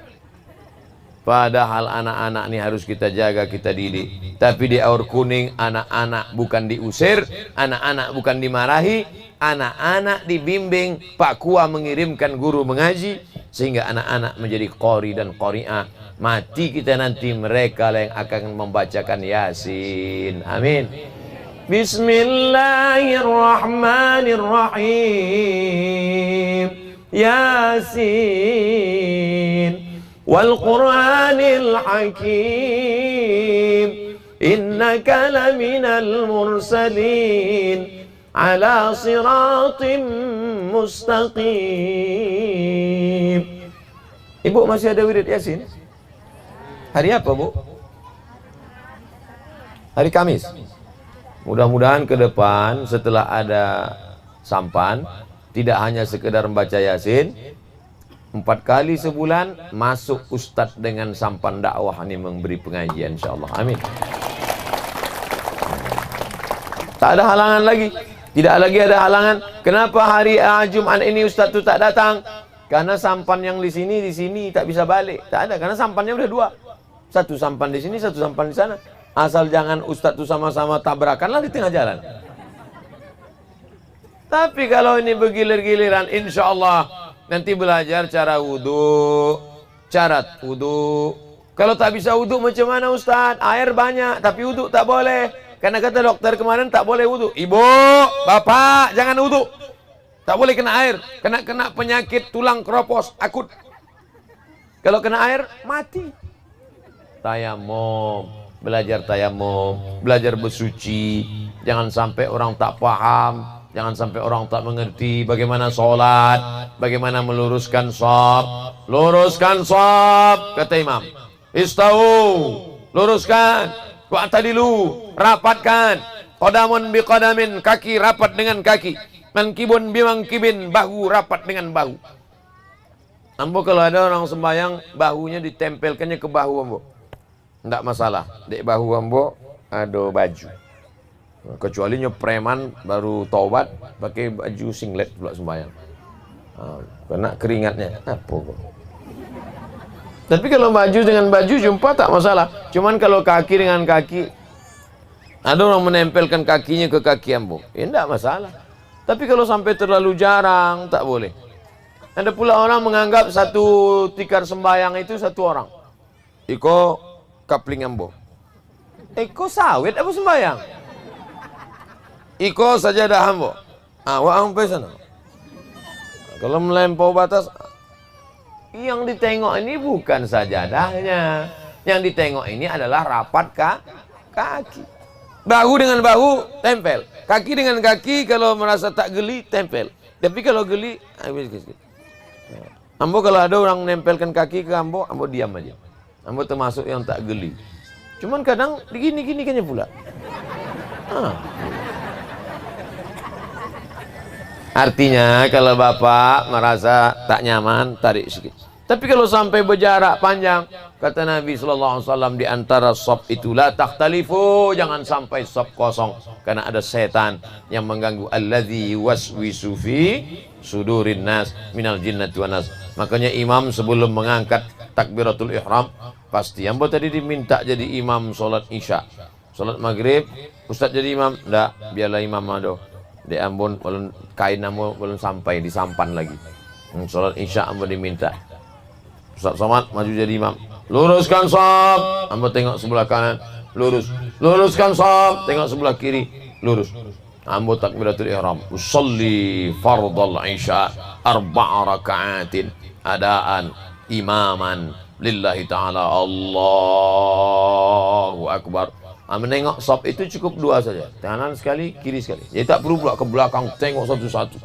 S1: Padahal anak-anak ini harus kita jaga, kita didik. Tapi di Aur Kuning, anak-anak bukan diusir, anak-anak bukan dimarahi, anak-anak dibimbing. Pak Kua mengirimkan guru mengaji, sehingga anak-anak menjadi qori dan qori'ah. Mati kita nanti, mereka yang akan membacakan Yasin. Amin. Bismillahirrahmanirrahim. Yasin wal Qur'anil Hakim, innaka laminal mursalin ala siratim mustaqim. Ibu masih ada wirid Yasin? Hari apa, Bu? Hari Kamis. Mudah-mudahan ke depan setelah ada sampan, tidak hanya sekedar membaca Yasin, 4 kali sebulan masuk ustadz dengan sampan dakwah ini memberi pengajian, insyaallah. Amin. Tak ada halangan lagi. Tidak lagi ada halangan. Kenapa hari Jumat ini ustadz itu tak datang? Karena sampan yang di sini tak bisa balik. Tak ada, karena sampannya udah 2. Satu sampan di sini, satu sampan di sana. Asal jangan ustadz itu sama-sama tabrakanlah di tengah jalan. Tapi kalau ini bergilir-giliran, insya Allah nanti belajar cara wudhu, syarat wudhu. Kalau tak bisa wudhu macam mana ustadz? Air banyak, tapi wudhu tak boleh. Karena kata dokter kemarin tak boleh wudhu. Ibu, bapak, jangan wudhu. Tak boleh kena air. Kena penyakit tulang keropos akut. Kalau kena air, mati. Tayamum, belajar tayamum, belajar bersuci. Jangan sampai orang tak paham, jangan sampai orang tak mengerti bagaimana sholat, bagaimana meluruskan shaf. Luruskan shaf, kata imam. Istau, luruskan. Wa'tadilu, rapatkan. Qadamun biqadamin, kaki rapat dengan kaki. Mankibun bimangkibin, bahu rapat dengan bahu. Ambo kalau ada orang sembahyang, bahunya ditempelkannya ke bahu ambo, tidak masalah. Di bahu ambo ada baju. Kecuali preman baru taubat pakai baju singlet pula sembahyang. Kena keringatnya. Apa kok? Tapi kalau baju dengan baju jumpa tak masalah. Cuman kalau kaki dengan kaki, ada orang menempelkan kakinya ke kaki ambo, ya tidak masalah. Tapi kalau sampai terlalu jarang, tak boleh. Ada pula orang menganggap satu tikar sembahyang itu satu orang. Iko kapling ambo. Iko sawit apa sembahyang? Iko sajadah ambo. Wa sampai sana. Kalau melampaui batas, yang ditengok ini bukan sajadahnya. Yang ditengok ini adalah rapat kaki. Bahu dengan bahu tempel, kaki dengan kaki kalau merasa tak geli tempel. Tapi kalau geli, ambo kalau ada orang nempelkan kaki ke ambo diam aja. Ambo termasuk yang tak geli. Cuman kadang gini kayaknya pula. Artinya kalau bapak merasa tak nyaman, tarik sedikit. Tapi kalau sampai berjarak panjang, kata Nabi SAW, di antara sop itu la takhtalifu, jangan sampai sop kosong, karena ada setan yang mengganggu. Alladzi waswisu fi sudurin nas minal jinnati wan nas. Makanya imam sebelum mengangkat takbiratul ihram, pasti ambo tadi diminta jadi imam solat isya, solat maghrib, ustaz jadi imam, ndak, biarlah imam ado. Di Ambon belum kain ambo belum sampai disampan lagi. Solat isya ambo diminta. Ustaz Somad maju jadi imam. Luruskan shaf, ambo tengok sebelah kanan, lurus. Luruskan shaf, tengok sebelah kiri, lurus. Ambo takbiratul ihram. Usolli fardal isya arba'a raka'atin adaan imaman lillahi ta'ala. Allahu akbar. Menengok shaf itu cukup dua saja, kanan sekali, kiri sekali. Jadi tak perlu pula ke belakang tengok satu-satu.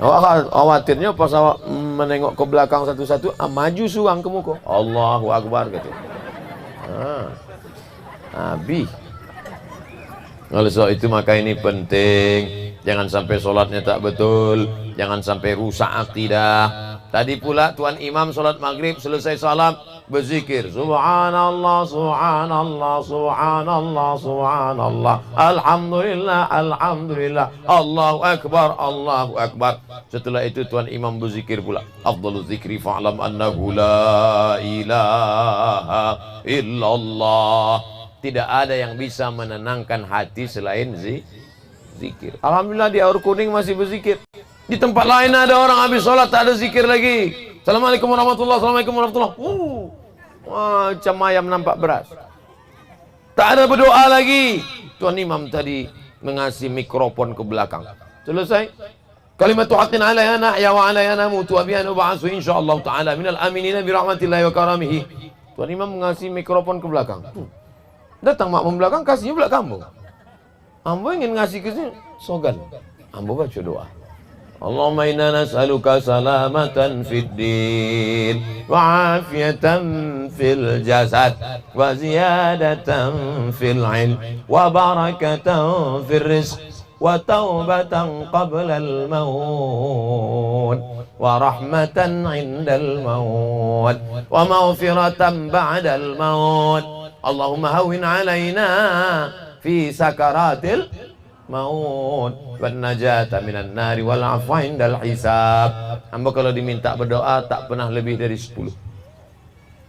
S1: Awak khawatirnya pas awak menengok ke belakang satu-satu, maju suang ke muka. Allahu akbar gitu. Habis. Oleh sebab itu maka ini penting, jangan sampai sholatnya tak betul, jangan sampai rusak akidah. Tadi pula tuan imam sholat maghrib selesai salam berzikir subhanallah subhanallah subhanallah subhanallah alhamdulillah alhamdulillah Allahu akbar Allahu akbar. Setelah itu tuan imam berzikir pula afdalul zikri fa'lam annahu la ilaha illallah. Tidak ada yang bisa menenangkan hati selain zikir. Alhamdulillah di Aur Kuning masih berzikir. Di tempat lain ada orang habis sholat tak ada zikir lagi. Assalamualaikum warahmatullahi wabarakatuh. Assalamualaikum warahmatullahi wabarakatuh. Macam ayam nampak beras. Tak ada berdoa lagi. Tuan imam tadi mengasih mikrofon ke belakang. Selesai. Kalimatu haqqin alayana ya wa alayana mutu wa bi'an uba'asu insyaallah ta'ala minal aminina birahmatillahi wa karamihi. Tuan imam mengasih mikrofon ke belakang. Datang makmum belakang kasihnya pula kamu. Ambo ingin ngasih ke sini sogan. Ambo baca doa. Allahumma inna nas'aluka salamatan fid din wa afiyatan fil jasad wa ziyadatan fil ilm wa barakatan fil rizq wa taubatan qabla al maut wa rahmatan 'inda al maut wa maghfiratan ba'da al maut. Allahumma hawwin 'alaina fi sakaratil maut wan najata minan nari wal afwa indal hisab. Hamba kalau diminta berdoa tak pernah lebih dari 10.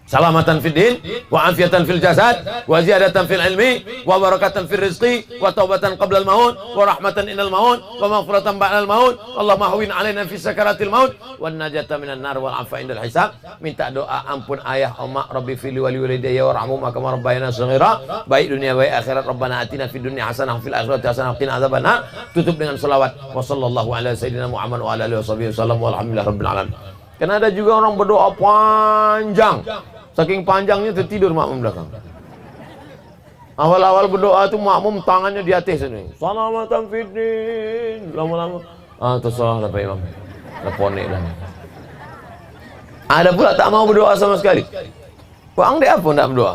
S1: Salamatan fid din wa afiatan fil jasad wa ziyadatan fil ilmi wa barakatan fil rizqi wa taubatan qabla al maut wa rahmatan indal maut wa maghfiratan ba'da al maut. Allahumma hawwin 'alaina fi sakaratil maut wan najata minan nar wal afwa indal hisab. Minta doa ampun ayah, emak, rabbi fili wali walidayya warhamhuma kama rabbayana shaghira. Baik dunia baik akhirat. Rabbana atina fid dunya hasanah fil akhirati hasanah wa qina adzabannar. Tutup dengan selawat wa sallallahu ala sayyidina Muhammad wa ala alihi wasallam walhamdulillahi rabbil alamin. Karena ada juga orang berdoa panjang. Saking panjangnya tertidur makmum belakang. Awal-awal berdoa itu makmum tangannya di atas ini. Salamatan fiddin. Lama-lama tersalah lah Pak Imam. Leponek dah. Ada pula tak mau berdoa sama sekali. Pak Ang dia apa nak berdoa?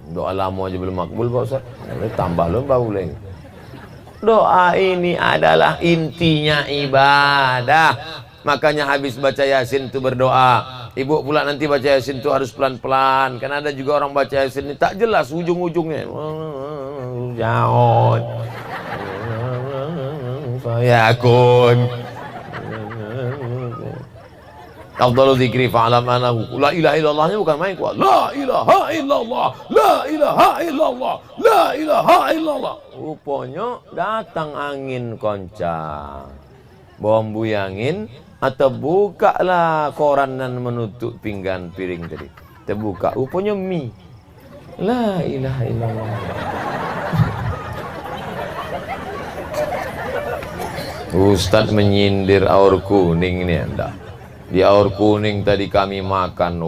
S1: Doa lama aja belum makbul Pak Ustaz. Tambah lu bau lagi. Doa ini adalah intinya ibadah. Makanya habis baca Yasin itu berdoa. Ibu pula nanti baca Yasin itu harus pelan-pelan. Karena ada juga orang baca Yasin ini tak jelas ujung-ujungnya. Jauh. Saya akun. Afdalul dzikri fa'lam annahu la ilaha illallahnya bukan main kuat. La ilaha illallah. La ilaha illallah. La ilaha illallah. Rupanya datang angin kencang. Bom buyangin atau bukalah koran dan menutup pinggan piring tadi. Terbuka, rupanya mie. La ilaha illallah. Ustaz menyindir Aur Kuning ini anda. Di Aur Kuning tadi kami makan.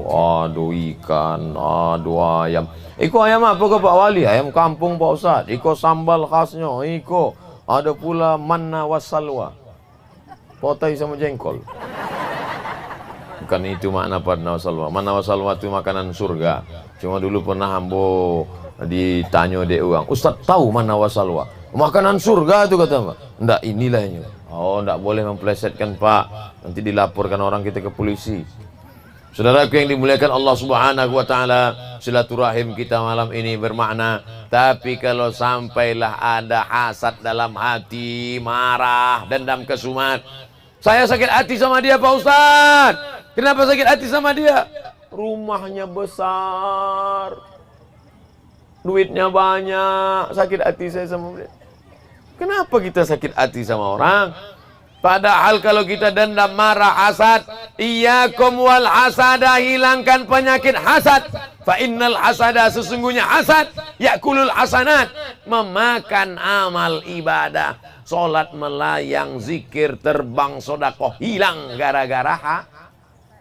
S1: Aduh ikan, aduh ayam. Iko ayam apa ke Pak Wali? Ayam kampung Pak Ustaz. Iko sambal khasnya. Iko Ada pula manna wassalwa, potai sama jengkol. Bukan itu makna manna wassalwa. Manna wassalwa itu makanan surga. Cuma dulu pernah ambo ditanya dek orang, Ustaz tahu manna wassalwa? Makanan surga itu kata Mbak. Enggak, inilah ini. Oh, enggak boleh memplesetkan Pak. Nanti dilaporkan orang kita ke polisi. Saudaraku yang dimuliakan Allah Subhanahu wa taala, silaturahim kita malam ini bermakna, tapi kalau sampailah ada hasad dalam hati, marah, dendam kesumat. Saya sakit hati sama dia Pak Ustaz. Kenapa sakit hati sama dia? Rumahnya besar, duitnya banyak, sakit hati saya sama dia. Kenapa kita sakit hati sama orang? Padahal kalau kita dendam, marah, hasad, iyyakum wal hasada, hilangkan penyakit hasad. Fa innal hasada, sesungguhnya hasad, yakulul hasanat, memakan amal ibadah. Salat melayang, zikir terbang, sedekah hilang gara-gara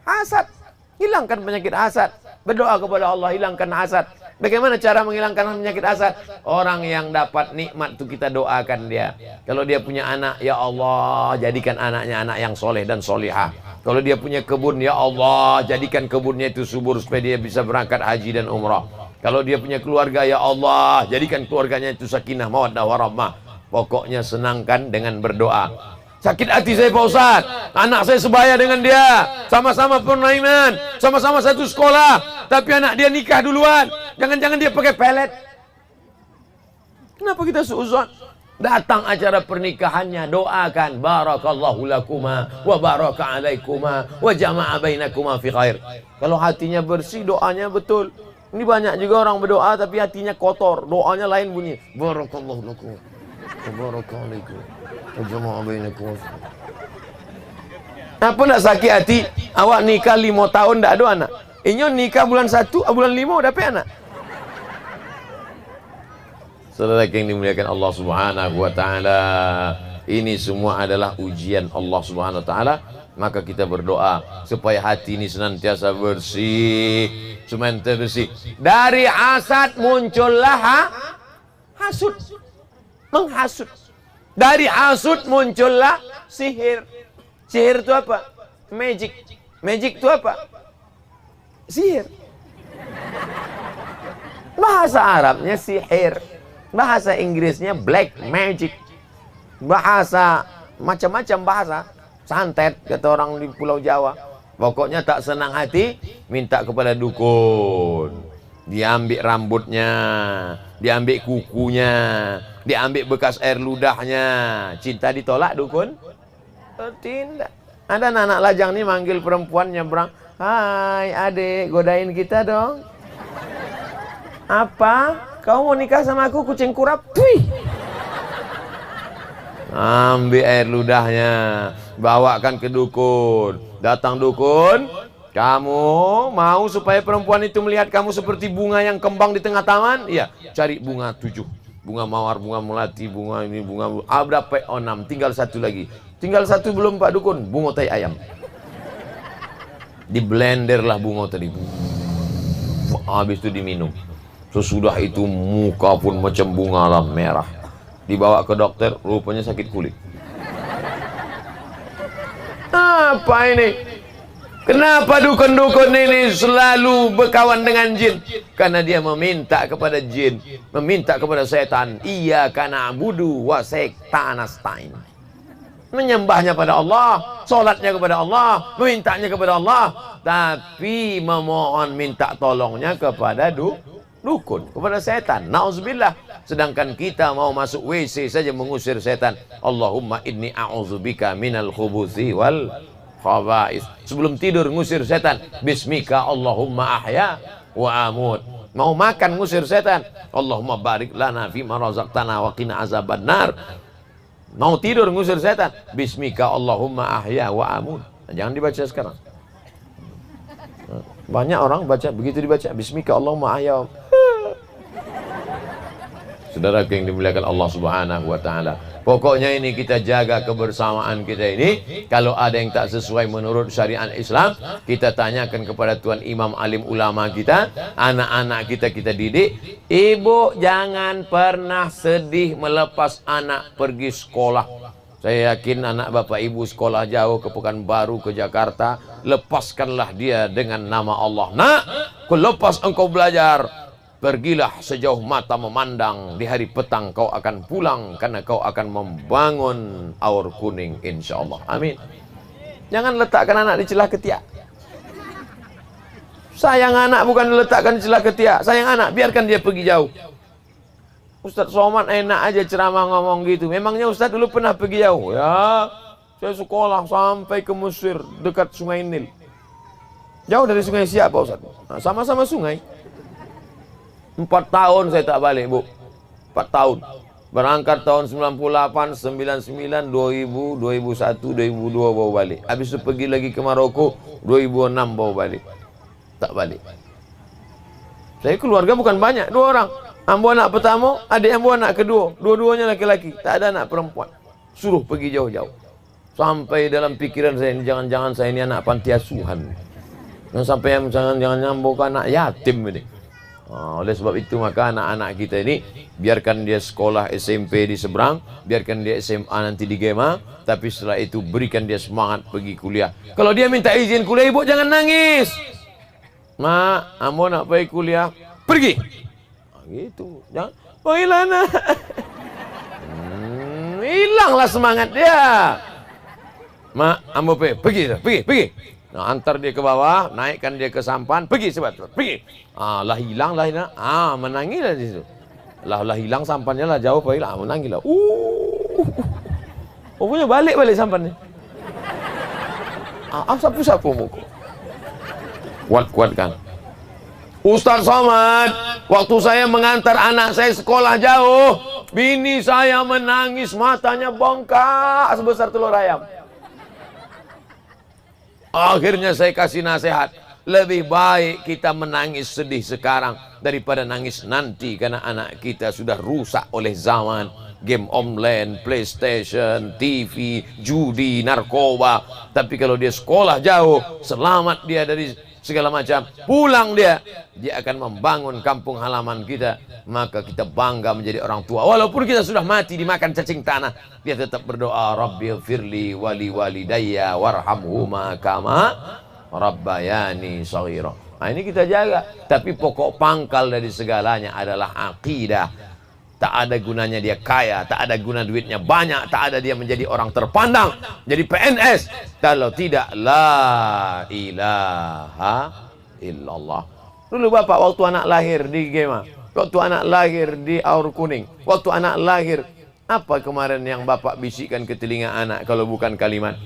S1: hasad. Hilangkan penyakit hasad. Berdoa kepada Allah, hilangkan hasad. Bagaimana cara menghilangkan penyakit hasad? Orang yang dapat nikmat itu kita doakan dia. Kalau dia punya anak, ya Allah, jadikan anaknya anak yang soleh dan solihah. Kalau dia punya kebun, ya Allah, jadikan kebunnya itu subur supaya dia bisa berangkat haji dan umrah. Kalau dia punya keluarga, ya Allah, jadikan keluarganya itu sakinah, mawaddah, warahmah. Pokoknya senangkan dengan berdoa. Sakit hati saya Pak Ustaz, anak saya sebaya dengan dia, sama-sama permainan, sama-sama satu sekolah, tapi anak dia nikah duluan. Jangan-jangan dia pakai pelet. Kenapa kita suuzon? Datang acara pernikahannya, doakan barakallahu lakuma wa baraka alaikuma wa jama'a bainakuma fi khair. Kalau hatinya bersih, doanya betul. Ini banyak juga orang berdoa tapi hatinya kotor, doanya lain bunyi. Barakallahu lakum wa baraka alaikum. Apa nak sakit hati? Awak nikah 5 tahun tak ada anak. Inyo nikah bulan 1, bulan 5 dapat anak. Saudara yang dimuliakan Allah Subhanahu wa taala, ini semua adalah ujian Allah Subhanahu wa taala. Maka kita berdoa supaya hati ini senantiasa bersih, senantiasa bersih. Dari hasad muncullah hasud, menghasut. Dari hasud muncullah sihir. Sihir itu apa? Magic. Magic itu apa? Sihir. Bahasa Arabnya sihir, bahasa Inggrisnya black magic, bahasa macam-macam bahasa. Santet kata orang di Pulau Jawa. Pokoknya tak senang hati, minta kepada dukun. Diambil rambutnya, diambil kukunya, diambil bekas air ludahnya. Cinta ditolak dukun? Tidak. Ada anak lajang nih manggil perempuan nyebrang, hai adik, godain kita dong. Apa? Kau mau nikah sama aku kucing kurap? Wih. Ambil air ludahnya, bawakan ke dukun. Datang dukun, kamu mau supaya perempuan itu melihat kamu seperti bunga yang kembang di tengah taman? Iya, cari bunga 7. Bunga mawar, bunga melati, bunga ini, bunga berapa? 6, tinggal 1 lagi. Tinggal 1 belum Pak Dukun, bunga tai ayam. Di blender lah bunga tadi. Habis itu diminum. Sesudah itu muka pun macam bunga alam merah. Dibawa ke dokter, rupanya sakit kulit. Apa ini? Kenapa dukun-dukun ini selalu berkawan dengan jin? Karena dia meminta kepada jin, meminta kepada setan. Iyyaka na'budu wa iyyaka nasta'in. Menyembahnya pada Allah, solatnya kepada Allah, memintanya kepada Allah, tapi memohon minta tolongnya kepada dukun, kepada setan. Nauzubillah. Sedangkan kita mau masuk WC saja mengusir setan. Allahumma inni a'udzubika minal khubuthi wal khaba'is. Sebelum tidur ngusir setan. Bismika Allahumma ahya wa amut. Mau makan ngusir setan. Allahumma barik lana fima razaqtana wa qina azabannar. Mau tidur ngusir setan. Bismika Allahumma ahya wa amut. Jangan dibaca sekarang. Banyak orang baca begitu, dibaca Bismika Allahumma ahya. Saudara yang dimuliakan Allah Subhanahu wa taala. Pokoknya ini kita jaga kebersamaan kita ini. Kalau ada yang tak sesuai menurut syariat Islam, kita tanyakan kepada tuan imam alim ulama kita, anak-anak kita didik. Ibu jangan pernah sedih melepas anak pergi sekolah. Saya yakin anak bapak ibu sekolah jauh ke Pekanbaru, ke Jakarta, lepaskanlah dia dengan nama Allah. Nak, lepas engkau belajar, pergilah sejauh mata memandang. Di hari petang kau akan pulang, karena kau akan membangun aur kuning insyaallah. Amin. Jangan letakkan anak di celah ketiak. Sayang anak bukan diletakkan di celah ketiak. Sayang anak, biarkan dia pergi jauh. Ustaz Somad enak aja ceramah ngomong gitu. Memangnya Ustaz dulu pernah pergi jauh? Ya, saya sekolah sampai ke Mesir, dekat Sungai Nil. Jauh dari sungai siapa Ustaz? Nah, sama-sama sungai. 4 tahun saya tak balik, Bu. 4 tahun. Berangkat tahun 98, 99, 2000, 2001, 2002 bawa balik. Habis itu pergi lagi ke Maroko, 2006 bawa balik. Tak balik. Saya keluarga bukan banyak, 2 orang. Ambo anak pertama, adik ambo anak kedua. Dua-duanya laki-laki, tak ada anak perempuan. Suruh pergi jauh-jauh. Sampai dalam pikiran saya ini, jangan-jangan saya ini anak panti asuhan. Dan sampai jangan nyambung ke anak yatim ini. Oleh sebab itu maka anak-anak kita ini biarkan dia sekolah SMP di seberang, biarkan dia SMA nanti di Gema, tapi setelah itu berikan dia semangat pergi kuliah. Kalau dia minta izin kuliah, ibu jangan nangis. Mak, ambo nak pergi kuliah, pergi. Gitu, jangan. Oh hilanglah, hilanglah semangat dia. Mak, ambo pergi. Nah, antar dia ke bawah, naikkan dia ke sampan, pergi cepat, pergi. Lah hilang. Menangis lah di situ. Lah hilang sampannya lah jauh pergi lah, menangis lah. Punya balik sampannya. Sapu muka. Kuat-kuatkan. Ustaz Somad, waktu saya mengantar anak saya sekolah jauh, bini saya menangis, matanya bongkak sebesar telur ayam. Akhirnya saya kasih nasihat, lebih baik kita menangis sedih sekarang daripada nangis nanti, karena anak kita sudah rusak oleh zaman. Game online, PlayStation, TV, judi, narkoba. Tapi kalau dia sekolah jauh, selamat dia dari segala macam, pulang dia akan membangun kampung halaman kita. Maka kita bangga menjadi orang tua. Walaupun kita sudah mati dimakan cacing tanah, dia tetap berdoa, Rabbighfirli wali walidayya warhamhuma kama rabbayani shaghira. Nah, ini kita jaga. Tapi pokok pangkal dari segalanya adalah akidah. Tak ada gunanya dia kaya, tak ada guna duitnya banyak, tak ada dia menjadi orang terpandang, jadi PNS, kalau tidak la ilaha illallah. Dulu bapak waktu anak lahir di Gema, waktu anak lahir di Aur Kuning, waktu anak lahir, apa kemarin yang bapak bisikkan ke telinga anak kalau bukan kalimat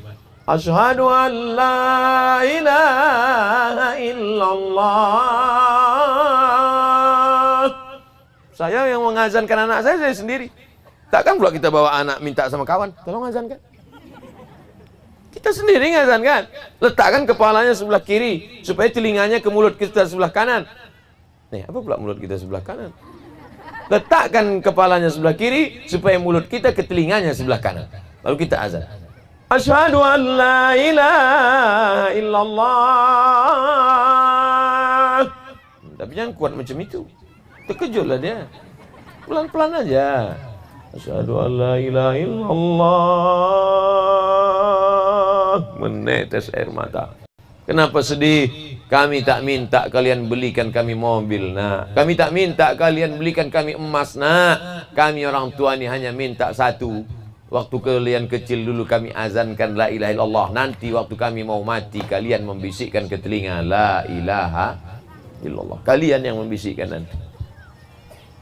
S1: Asyhadu an la ilaha illallah. Saya yang mengazankan anak saya sendiri. Takkan pula kita bawa anak minta sama kawan, tolong azankan. Kita sendiri ngazankan. Letakkan kepalanya sebelah kiri supaya telinganya ke mulut kita sebelah kanan. Nih, apa pula mulut kita sebelah kanan? Letakkan kepalanya sebelah kiri supaya mulut kita ke telinganya sebelah kanan. Lalu kita azan. Asyhadu an la ilaha illallah. Tapi jangan kuat macam itu. Terkejutlah dia. Pelan-pelan aja. Asyhadu an la ilaha illallah. Menetes air mata. Kenapa sedih? Kami tak minta kalian belikan kami mobil, nak. Kami tak minta kalian belikan kami emas, nak. Kami orang tua ni hanya minta satu. Waktu kalian kecil dulu kami azankan la ilaha illallah. Nanti waktu kami mau mati, kalian membisikkan ke telinga la ilaha illallah. Kalian yang membisikkan nanti.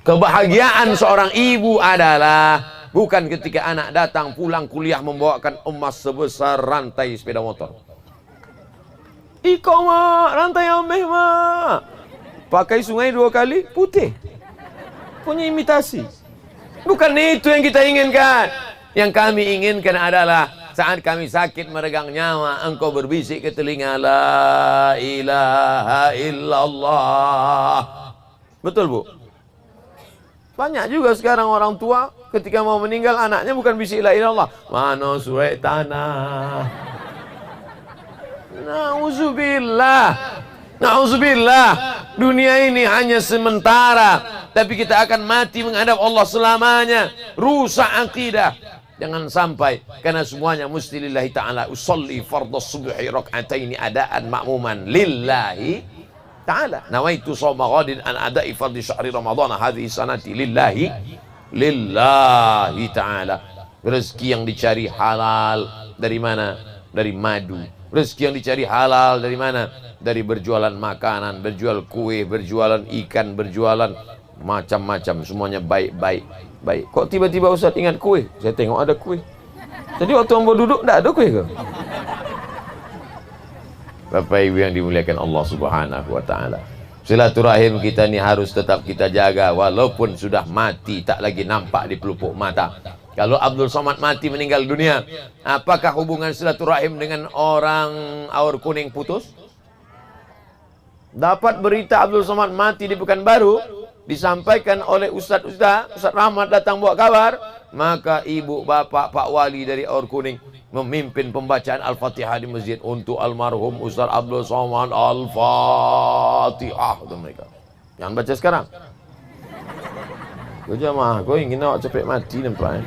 S1: Kebahagiaan seorang ibu adalah bukan ketika anak datang pulang kuliah membawakan emas sebesar rantai sepeda motor. Iko mak, rantai ambeh mak. Pakai sungai 2 kali, putih. Punya imitasi. Bukan itu yang kita inginkan. Yang kami inginkan adalah saat kami sakit meregang nyawa, engkau berbisik ke telinga la ilaha illallah. Betul, Bu? Banyak juga sekarang orang tua ketika mau meninggal anaknya bukan bisik la ilaha illallah, mano surai tanah. Nauzubillah. Nauzubillah. Dunia ini hanya sementara, tapi kita akan mati menghadap Allah selamanya. Rusak akidah. Jangan sampai, karena semuanya mesti lillahi ta'ala. Usolli fardhas subhi rak'ataini adaan ma'muman lillahi ta'ala. Nawaitu shawma ghadin an ada'i fardhi syahri ramadhan hadhihi sanati lillahi ta'ala. Rezeki yang dicari halal dari mana? Dari madu. Rezeki yang dicari halal dari mana? Dari berjualan makanan, berjual kue, berjualan ikan, berjualan macam-macam, semuanya baik-baik. Baik, kok tiba-tiba Ustaz ingat kue? Saya tengok ada kue. Jadi waktu ambo duduk tidak ada kue ke? Bapak Ibu yang dimuliakan Allah Subhanahu wa taala. Silaturahim kita ini harus tetap kita jaga walaupun sudah mati, tak lagi nampak di pelupuk mata. Kalau Abdul Somad mati meninggal dunia, apakah hubungan silaturahim dengan orang Aur Kuning putus? Dapat berita Abdul Somad mati di Pekanbaru, disampaikan oleh Ustaz Rahmat datang bawa kabar, maka ibu bapak Pak Wali dari Aur Kuning memimpin pembacaan Al-Fatihah di masjid untuk almarhum Ustaz Abdul Somad. Al-Fatihah itu mereka. Jangan baca sekarang. Kau jamaah, kau ingin awak cepat mati nampak.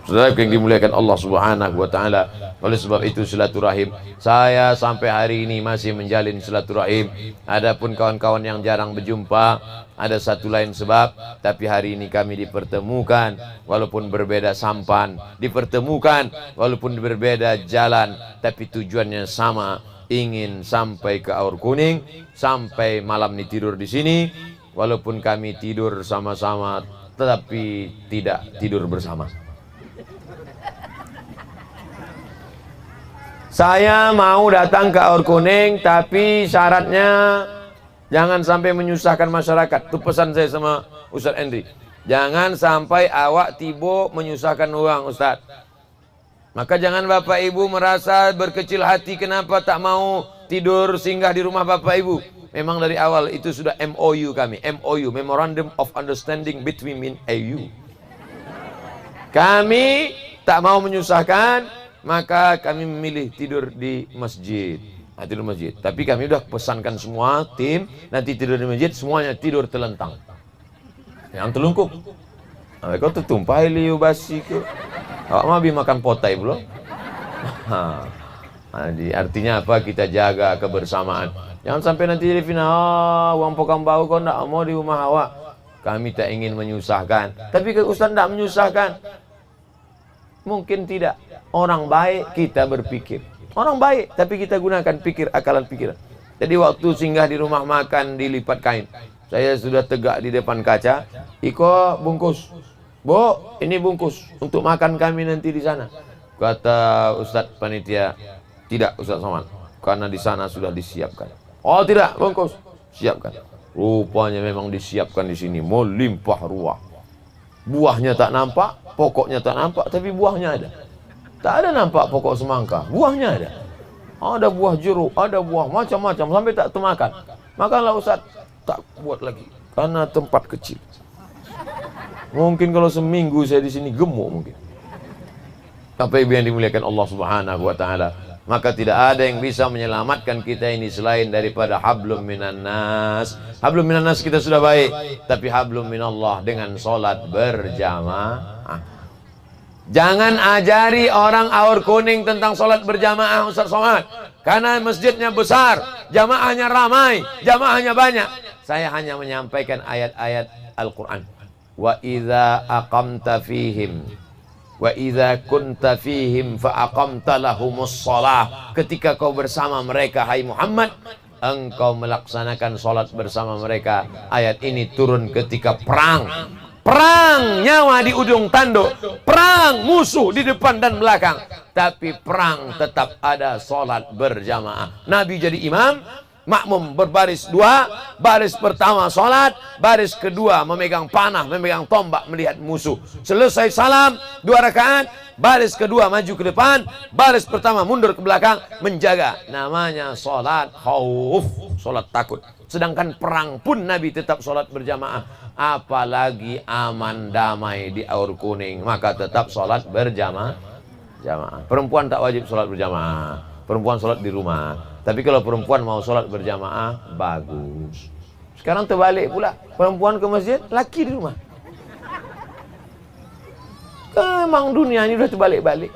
S1: Saudara yang dimuliakan Allah Subhanahu wa taala. Oleh sebab itu silaturahim, saya sampai hari ini masih menjalin silaturahim. Adapun kawan-kawan yang jarang berjumpa, ada satu lain sebab, tapi hari ini kami dipertemukan walaupun berbeda sampan, dipertemukan walaupun berbeda jalan, tapi tujuannya sama, ingin sampai ke Aur Kuning, sampai malam ini tidur di sini, walaupun kami tidur sama-sama tetapi tidak tidur bersama. Saya mau datang ke Aur Kuning, tapi syaratnya jangan sampai menyusahkan masyarakat. Itu pesan saya sama Ustaz Endri. Jangan sampai awak tiba menyusahkan orang, Ustaz. Maka jangan Bapak Ibu merasa berkecil hati kenapa tak mau tidur singgah di rumah Bapak Ibu. Memang dari awal itu sudah MOU kami. MOU, Memorandum of Understanding between me and you. Kami tak mau menyusahkan, maka kami memilih tidur di masjid. Tidur di masjid. Tapi kami sudah pesankan semua tim, nanti tidur di masjid semuanya tidur telentang. Yang telungkup. Kau tertumpai liu basi ke. Awak mah bi makan potai belum? Artinya apa? Kita jaga kebersamaan. Jangan sampai nanti jadi final, uang pokam bau kau tidak mau di rumah awak. Kami tak ingin menyusahkan. Tapi ke Ustaz tidak menyusahkan. Mungkin tidak. Orang baik kita berpikir. Orang baik, tapi kita gunakan pikir, akalan pikiran. Jadi waktu singgah di rumah makan dilipat kain, saya sudah tegak di depan kaca. Iko bungkus. Bu, ini bungkus untuk makan kami nanti di sana. Kata Ustadz panitia, tidak Ustadz Somad, karena di sana sudah disiapkan. Oh tidak, bungkus. Siapkan. Rupanya memang disiapkan di sini, melimpah ruah. Buahnya tak nampak, pokoknya tak nampak, tapi buahnya ada. Tak ada nampak pokok semangka, buahnya ada. Ada buah jeruk, ada buah macam-macam sampai tak termakan. Makanlah Ustaz, tak buat lagi karena tempat kecil. Mungkin kalau seminggu saya di sini gemuk mungkin. Bapak Ibu yang dimuliakan Allah Subhanahu wa taala, maka tidak ada yang bisa menyelamatkan kita ini selain daripada hablum minan nas. Hablum minan nas kita sudah baik, tapi hablum minallah dengan salat berjamaah. Jangan ajari orang Aur Kuning tentang sholat berjamaah Ustaz Somad, karena masjidnya besar, jamaahnya ramai, jamaahnya banyak. Saya hanya menyampaikan ayat-ayat Al-Quran. Wa idza aqamta fihim wa idza kunta fihim fa aqamta lahumus shalah. Ketika kau bersama mereka hai Muhammad, engkau melaksanakan sholat bersama mereka. Ayat ini turun ketika perang. Perang nyawa di ujung tanduk, perang musuh di depan dan belakang, tapi perang tetap ada sholat berjamaah. Nabi jadi imam, makmum berbaris dua, baris pertama sholat, baris kedua memegang panah, memegang tombak melihat musuh. Selesai salam 2 rakaat, baris kedua maju ke depan, baris pertama mundur ke belakang, menjaga. Namanya sholat khauf, sholat takut. Sedangkan perang pun Nabi tetap sholat berjamaah. apalagi aman damai di Aur Kuning, maka tetap sholat berjamaah. Perempuan tak wajib sholat berjamaah, perempuan sholat di rumah. Tapi kalau perempuan mau sholat berjamaah, bagus. Sekarang terbalik pula, perempuan ke masjid, laki di rumah. Emang dunia ini udah terbalik-balik.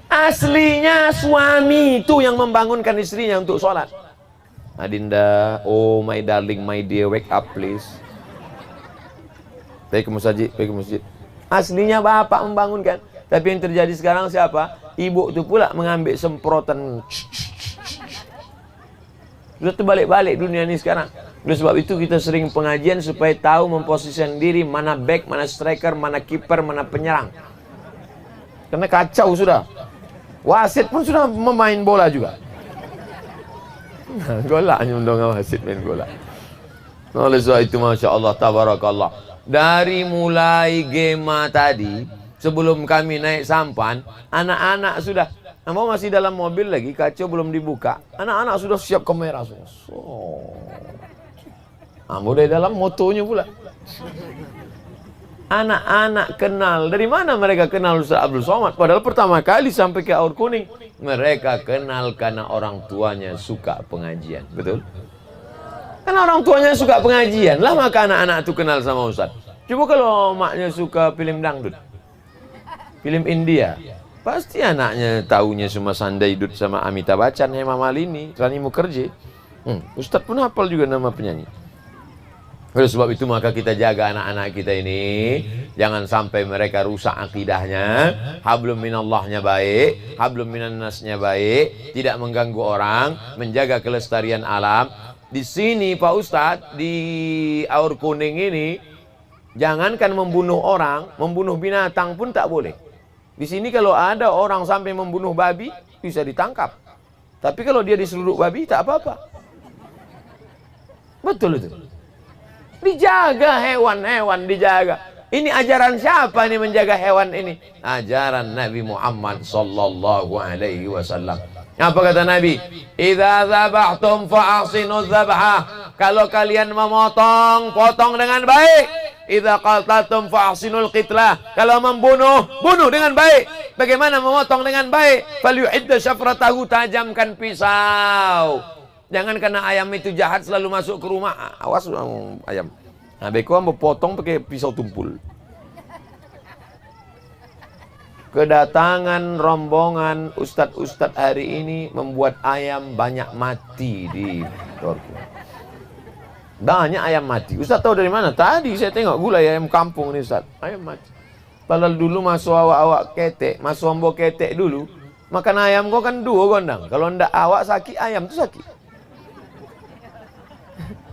S1: Aslinya suami itu yang membangunkan istrinya untuk sholat. Adinda, oh my darling, my dear, wake up please. Pergi ke masjid. Aslinya bapak membangunkan. Tapi yang terjadi sekarang siapa? Ibu itu pula mengambil semprotan. Sudah terbalik-balik dunia ini sekarang. Oleh sebab itu kita sering pengajian supaya tahu memposisikan diri, mana back, mana striker, mana kiper, mana penyerang. Karena kacau sudah. Wasit pun sudah memain bola juga. Golaknya undang wasit main bola. Oleh sebab itu Masya Allah, tabarakallah. Dari mulai Gema tadi, sebelum kami naik sampan, anak-anak sudah, Ambo masih dalam mobil lagi, kaca belum dibuka. Anak-anak sudah siap kamera semua. Ambo dari dalam motonya pula. Anak-anak kenal. Dari mana mereka kenal Ustaz Abdul Somad? Padahal pertama kali sampai ke Aur Kuning, mereka kenal karena orang tuanya suka pengajian. Betul? Karena orang tuanya suka pengajian lah, maka anak-anak itu kenal sama Ustaz. Coba kalau maknya suka film dangdut, film India, pasti anaknya taunya cuma Sandai Dut sama Amitabh Bachchan, Hema Malini, Rani Mukherjee. Ustaz pun hafal juga nama penyanyi. Oleh sebab itu maka kita jaga anak-anak kita ini, jangan sampai mereka rusak akidahnya. Hablum minallahnya baik, hablum minannasnya baik, tidak mengganggu orang, menjaga kelestarian alam. Di sini Pak Ustadz, di Aur Kuning ini, jangankan membunuh orang, membunuh binatang pun tak boleh. Di sini kalau ada orang sampai membunuh babi, bisa ditangkap. Tapi kalau dia diseruduk babi, tak apa-apa. Betul itu. Dijaga hewan-hewan, dijaga. Ini ajaran siapa ini menjaga hewan ini? Ajaran Nabi Muhammad sallallahu alaihi wasallam. Apa kata Nabi? Idza dzabhtum fa ahsinu dzabha. Kalau kalian memotong, potong dengan baik. Idza qataltum fa ahsinul qitlah. Kalau membunuh, bunuh dengan baik. Bagaimana memotong dengan baik? Falyu'idda syafratahu, tajamkan pisau. Jangan karena ayam itu jahat selalu masuk ke rumah. Awas ayam. Nah, beko mau potong pakai pisau tumpul. Kedatangan rombongan ustadz-ustadz hari ini membuat ayam banyak mati di Turki. Banyak ayam mati. Ustadz tahu dari mana? Tadi saya tengok gulai ayam kampung nih Ustadz. Ayam mati. Padahal dulu masuk awak-awak ketek, masuk ombo ketek dulu. Makan ayam kok kan dua gondang. Kalau ndak awak sakit, ayam tuh sakit.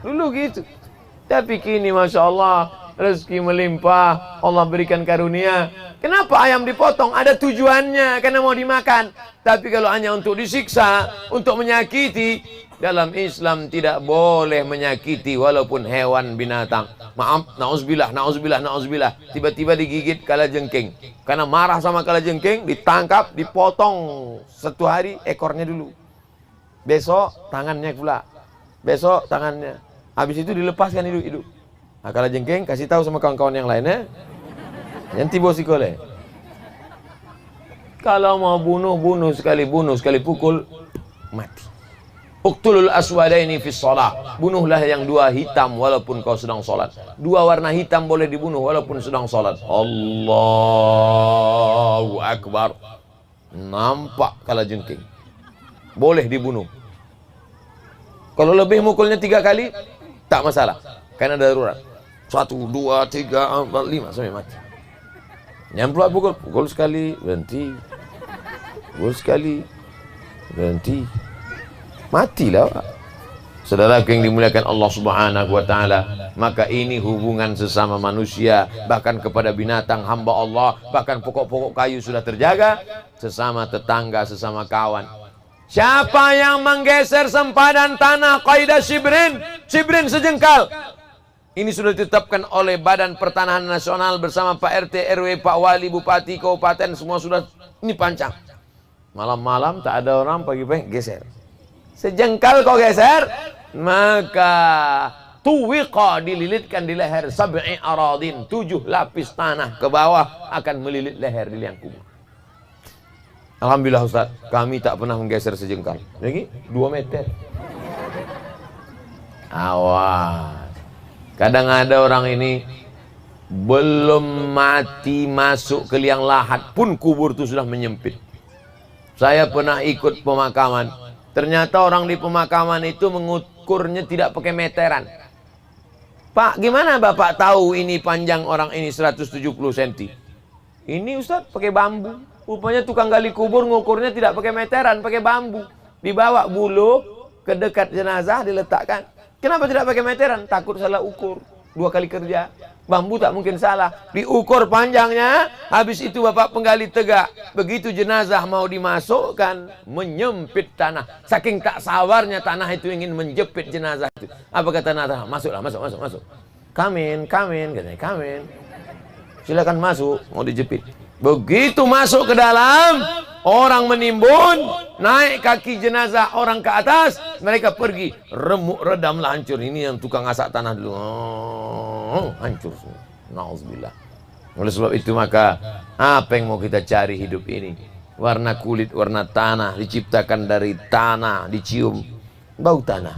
S1: Dulu gitu. Tapi kini Masya Allah, rezeki melimpah, Allah berikan karunia. Kenapa ayam dipotong? Ada tujuannya, karena mau dimakan. Tapi kalau hanya untuk disiksa, untuk menyakiti, dalam Islam tidak boleh menyakiti walaupun hewan binatang. Maaf, na'udzubillah, na'udzubillah, na'udzubillah. Tiba-tiba digigit kalajengking. Karena marah sama kalajengking, ditangkap, dipotong 1 hari ekornya dulu. Besok tangannya pula. Besok tangannya. Habis itu dilepaskan hidup-hidup. Nah, kalajengking kasih tahu sama kawan-kawan yang lainnya. Nanti bosi kole. Kalau mau bunuh, bunuh sekali pukul, mati. Uqtulul aswadaini fis shalah. Bunuhlah yang 2 hitam walaupun kau sedang sholat. 2 warna hitam boleh dibunuh walaupun sedang sholat. Allahu Akbar. Nampak kalajengking. Boleh dibunuh. Kalau lebih mukulnya 3 kali, tak masalah. Karena darurat. 1, 2, 3, 4, 5 sampai mati. Nyamplak pukul sekali, berhenti. Pukul sekali, berhenti. Matilah. Saudaraku yang dimuliakan Allah Subhanahu wa taala, maka ini hubungan sesama manusia, bahkan kepada binatang hamba Allah, bahkan pokok-pokok kayu sudah terjaga, sesama tetangga, sesama kawan. Siapa yang menggeser sempadan tanah kaidah shibrin sejengkal, ini sudah ditetapkan oleh Badan Pertanahan Nasional bersama Pak RT, RW, Pak Wali, Bupati, Kabupaten, semua sudah, ini pancang. Malam-malam tak ada orang, pagi-pagi geser. Sejengkal kau geser, maka tuwiqa, dililitkan di leher, sab'i aradin, 7 lapis tanah ke bawah akan melilit leher di liang kubur. Alhamdulillah Ustaz, kami tak pernah menggeser sejengkal. Lagi 2 meter. Awas. Kadang ada orang ini belum mati masuk ke liang lahat pun kubur itu sudah menyempit. Saya pernah ikut pemakaman. Ternyata orang di pemakaman itu mengukurnya tidak pakai meteran. Pak, gimana Bapak tahu ini panjang orang ini 170 cm? Ini Ustaz pakai bambu. Rupanya tukang gali kubur ngukurnya tidak pakai meteran, pakai bambu. Dibawa bulu ke dekat jenazah diletakkan. Kenapa tidak pakai meteran? Takut salah ukur. 2 kali kerja. Bambu tak mungkin salah. Diukur panjangnya. Habis itu Bapak penggali tegak. Begitu jenazah mau dimasukkan, menyempit tanah. Saking tak sabarnya tanah itu ingin menjepit jenazah itu. Apa kata tanah? Masuklah, masuk. Kamin, katanya, kamin. Silakan masuk, mau dijepit. Begitu masuk ke dalam, orang menimbun, naik kaki jenazah orang ke atas, mereka pergi, remuk redamlah hancur. Ini yang tukang asak tanah dulu, hancur semua. Nauzubillah. Oleh sebab itu maka apa yang mau kita cari hidup ini? Warna kulit, warna tanah, diciptakan dari tanah, dicium bau tanah,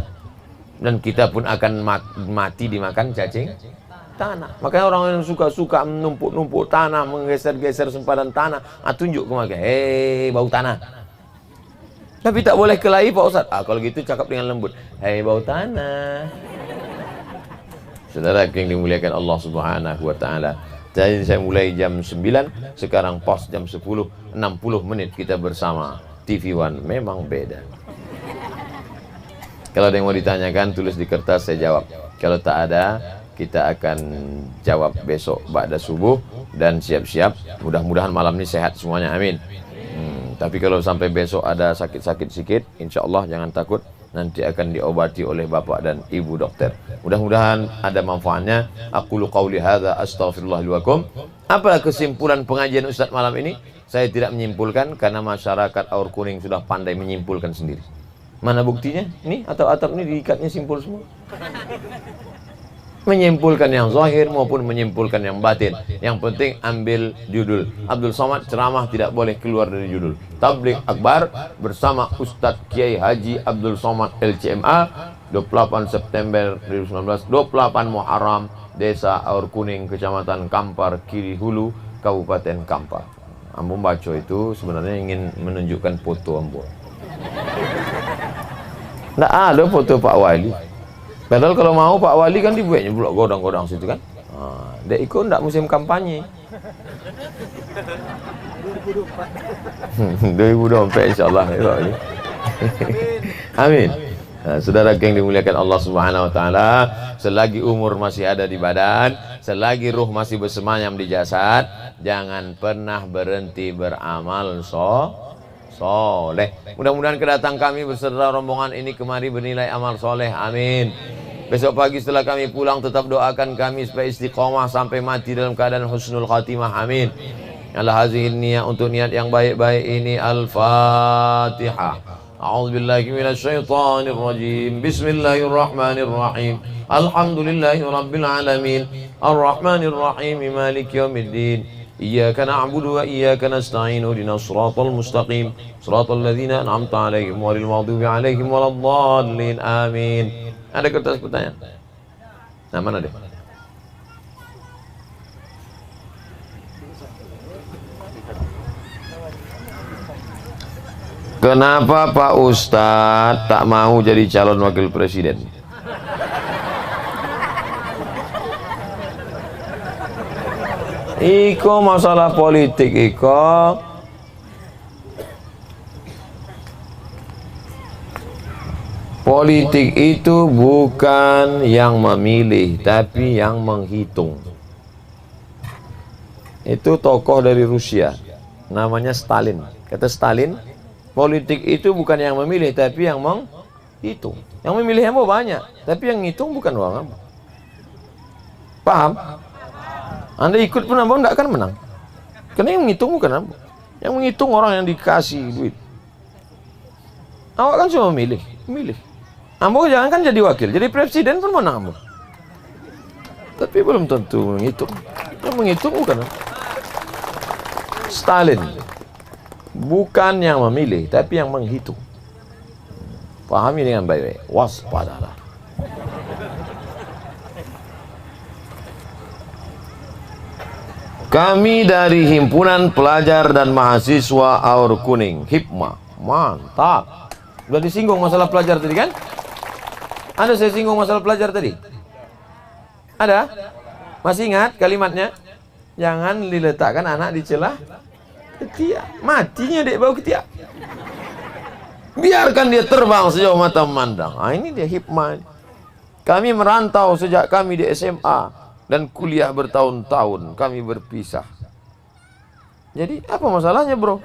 S1: dan kita pun akan mati dimakan cacing tanah. Makanya orang yang suka menumpuk-numpuk tanah, menggeser-geser sempadan tanah, tunjuk ke mereka, hei bau tanah. Tapi tak boleh kelahi Pak Ustaz. Kalau gitu cakap dengan lembut, hei bau tanah. Saudara yang dimuliakan Allah Subhanahu wa taala. Jadi saya mulai jam 9, sekarang pos jam 10:60 kita bersama TV One. Memang beda. Kalau ada yang mau ditanyakan, tulis di kertas, saya jawab. Kalau tak ada, kita akan jawab besok ba'da subuh. Dan siap-siap, mudah-mudahan malam ini sehat semuanya, amin. Tapi kalau sampai besok ada sakit-sakit sikit, insya Allah jangan takut, nanti akan diobati oleh bapak dan ibu dokter. Mudah-mudahan ada manfaatnya. Aqulu qawli hadza astaghfirullah li wa lakum. Apa kesimpulan pengajian Ustaz malam ini? Saya tidak menyimpulkan karena masyarakat Aur Kuning sudah pandai menyimpulkan sendiri. Mana buktinya? Ini atap-atap ini diikatnya simpul semua. Menyimpulkan yang zahir maupun menyimpulkan yang batin. Yang penting ambil judul. Abdul Somad ceramah tidak boleh keluar dari judul. Tabligh Akbar bersama Ustadz Kiai Haji Abdul Somad LCMA, 28 September 2019, 28 Muharram, Desa Aur Kuning, Kecamatan Kampar, Kiri Hulu, Kabupaten Kampar. Ambo baca itu sebenarnya ingin menunjukkan foto Ambo. Nggak ada foto Pak Wali. Padahal kalau mau Pak Wali kan dibuatnya pula godang-godang situ kan. Dia ikut enggak musim kampanye. 2024 insyaallah ya Pak. Amin. Nah, saudara yang dimuliakan Allah Subhanahu wa taala, selagi umur masih ada di badan, selagi ruh masih bersemayam di jasad, jangan pernah berhenti beramal soleh. Mudah-mudahan kedatangan kami beserta rombongan ini kemari bernilai amal soleh. Amin. Besok pagi setelah kami pulang tetap doakan kami supaya istiqomah sampai mati dalam keadaan husnul khatimah. Amin. Allah hazihin niat, untuk niat yang baik-baik ini. Al-Fatihah. A'udzubillahi minasyaitonir rajim. Bismillahirrahmanirrahim. Alhamdulillahi rabbil alamin. Arrahmanir rahim. Maliki yaumiddin. Iyyaka na'budu wa iyyaka nasta'in. Ihdinas siratal mustaqim. Siratal ladzina an'amta 'alaihim ghairil maghdubi 'alaihim waladdallin. Amin. Ada kertas pertanyaan? Nah, mana deh? Kenapa Pak Ustadz tak mau jadi calon wakil presiden? Iko masalah politik, Iko. Politik itu bukan yang memilih, tapi yang menghitung. Itu tokoh dari Rusia, namanya Stalin. Kata Stalin, politik itu bukan yang memilih, tapi yang menghitung. Yang memilih yang banyak, tapi yang ngitung bukan orang. Paham? Anda ikut pun Anda tidak akan menang. Karena yang menghitung bukan Anda. Yang menghitung orang yang dikasih duit. Awak kan cuma memilih. Ambo jangan kan jadi wakil, jadi presiden pun menang Ambo. tapi belum tentu menghitung. Yang menghitung bukan Stalin, bukan yang memilih, tapi yang menghitung. Pahami dengan baik-baik, waspadalah. Kami dari Himpunan Pelajar dan Mahasiswa Aur Kuning, Hipma. Mantap. Sudah disinggung masalah pelajar tadi kan? Ada saya singgung masalah pelajar tadi? Ada? Masih ingat kalimatnya? Jangan diletakkan anak di celah ketiak. Matinya dek bau ketiak. Biarkan dia terbang sejauh mata memandang. Nah, ini dia hikmah. Kami merantau sejak kami di SMA dan kuliah bertahun-tahun. Kami berpisah. Jadi apa masalahnya, bro?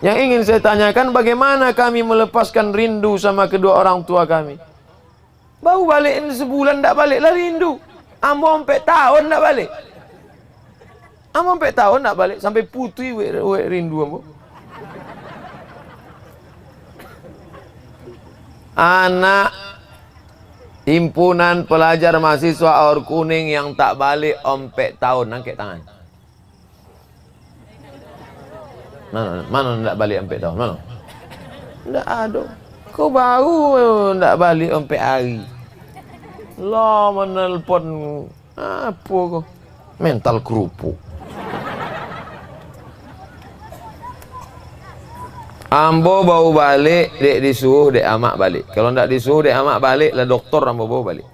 S1: Yang ingin saya tanyakan, bagaimana kami melepaskan rindu sama kedua orang tua kami? Baru balik sebulan tak balik lah rindu. Ambo sampai tahun tak balik. Ambo sampai tahun tak balik, sampai putih wek rindu ambo. Anak Himpunan Pelajar Mahasiswa Aur Kuning yang tak balik sampai tahun, angkat tangan. Mana nak balik sampai tahun? Mana? Tak ada. Kau baru nak balik sampai hari. Lah menelpon apa kau? Mental kerupuk. Ambo baru balik, dek disuruh dek amak balik. Kalau tak disuruh dek amak balik, lah doktor ambo bawa balik.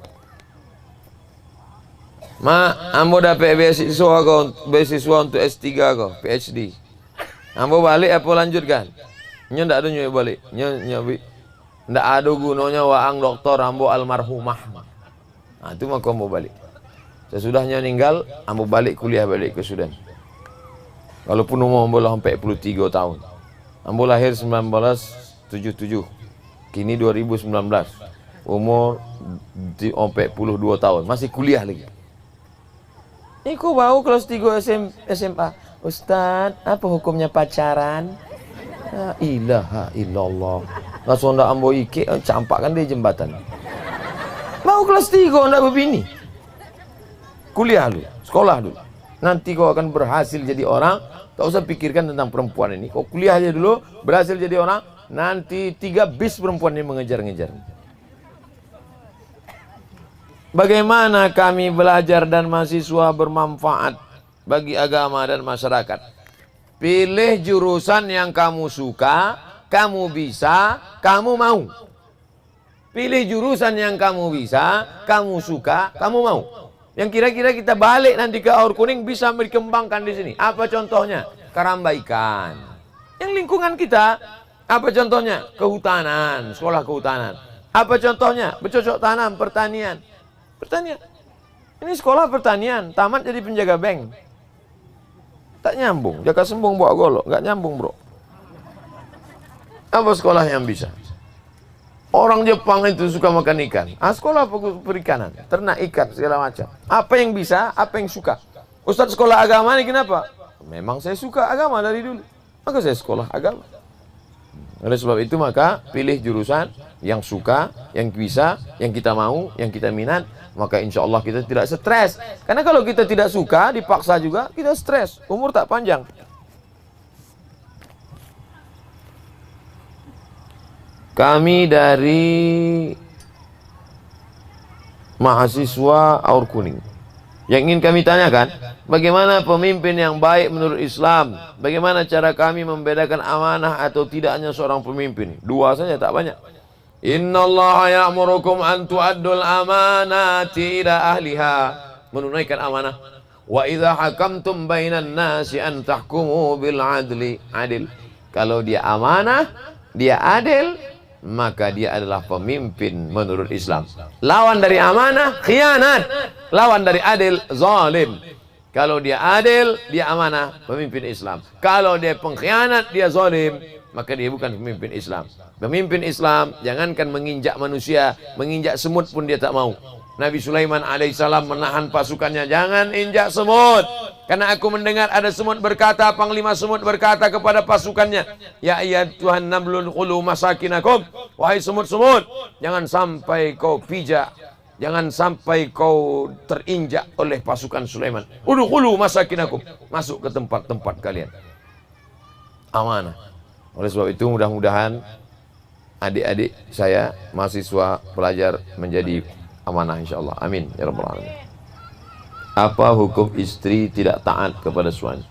S1: Mak, ambo dapat beasiswa untuk S3 kau, PhD. Ambo balik apa lanjutkan? Nyo ndak ada nyo balik. Nyo ndak ada gunanya waang doktor ambo almarhumah. Nah, itu maka ambo balik. Sesudahnya meninggal, ambo balik kuliah balik ke Sudan. Walaupun umur ambo lah sampai 43 tahun. Ambo lahir 1977. Kini 2019. Umur 42 tahun, masih kuliah lagi. Ini kok baru kelas 3 SMA. Ustaz, apa hukumnya pacaran? La ilaha illallah. Langsung ndak ambo ike, campakkan dia jembatan. Mau kelas 3 ndak berbini. Kuliah dulu, sekolah dulu. Nanti kau akan berhasil jadi orang. Tak usah pikirkan tentang perempuan ini. Kau kuliah aja dulu, berhasil jadi orang. Nanti 3 bis perempuan ini mengejar-ngejar. Bagaimana kami belajar dan mahasiswa bermanfaat bagi agama dan masyarakat? Pilih jurusan yang kamu suka, kamu bisa, kamu mau. Pilih jurusan yang kamu bisa, kamu suka, kamu mau. Yang kira-kira kita balik nanti ke Aur Kuning bisa dikembangkan di sini. Apa contohnya? Karamba ikan. Yang lingkungan kita, apa contohnya? Kehutanan, sekolah kehutanan. Apa contohnya? Bercocok tanam, pertanian. Pertanian. Ini sekolah pertanian, tamat jadi penjaga bank. Tak nyambung, jaga sembung bawa golok, nggak nyambung bro. Apa sekolah yang bisa? Orang Jepang itu suka makan ikan. Sekolah perikanan, ternak ikan segala macam. Apa yang bisa, apa yang suka. Ustadz sekolah agama ini kenapa? Memang saya suka agama dari dulu, maka saya sekolah agama. Oleh sebab itu maka pilih jurusan yang suka, yang bisa, yang kita mau, yang kita minat. Maka insya Allah kita tidak stres. Karena kalau kita tidak suka, dipaksa juga, kita stres. Umur tak panjang. Kami dari mahasiswa Aur Kuning. Yang ingin kami tanyakan, bagaimana pemimpin yang baik menurut Islam? Bagaimana cara kami membedakan amanah atau tidaknya seorang pemimpin? 2 saja, tak banyak. Innallaha ya'murukum an tu'addul amanati ila ahliha. Menunaikan amanah. Wa idza hakamtum bainan nasi an tahkumu bil adli. Adil. Kalau dia amanah, dia adil, maka dia adalah pemimpin menurut Islam. Lawan dari amanah, khianat. Lawan dari adil, zalim. Kalau dia adil, dia amanah, pemimpin Islam. Kalau dia pengkhianat, dia zalim, maka dia bukan pemimpin Islam. Pemimpin Islam jangankan menginjak manusia, menginjak semut pun dia tak mau. Nabi Sulaiman alaihissalam menahan pasukannya, jangan injak semut, karena aku mendengar ada semut berkata, panglima semut berkata kepada pasukannya, ya Tuhan nablun qulu masakinakum, wahai semut-semut, jangan sampai kau pijak, jangan sampai kau terinjak oleh pasukan Sulaiman. Udkhulu masakinakum, masuk ke tempat-tempat kalian. Amanah. Oleh sebab itu mudah-mudahan adik-adik saya mahasiswa pelajar menjadi amanah insyaallah. Amin ya rabbal alamin. Apa hukum istri tidak taat kepada suami?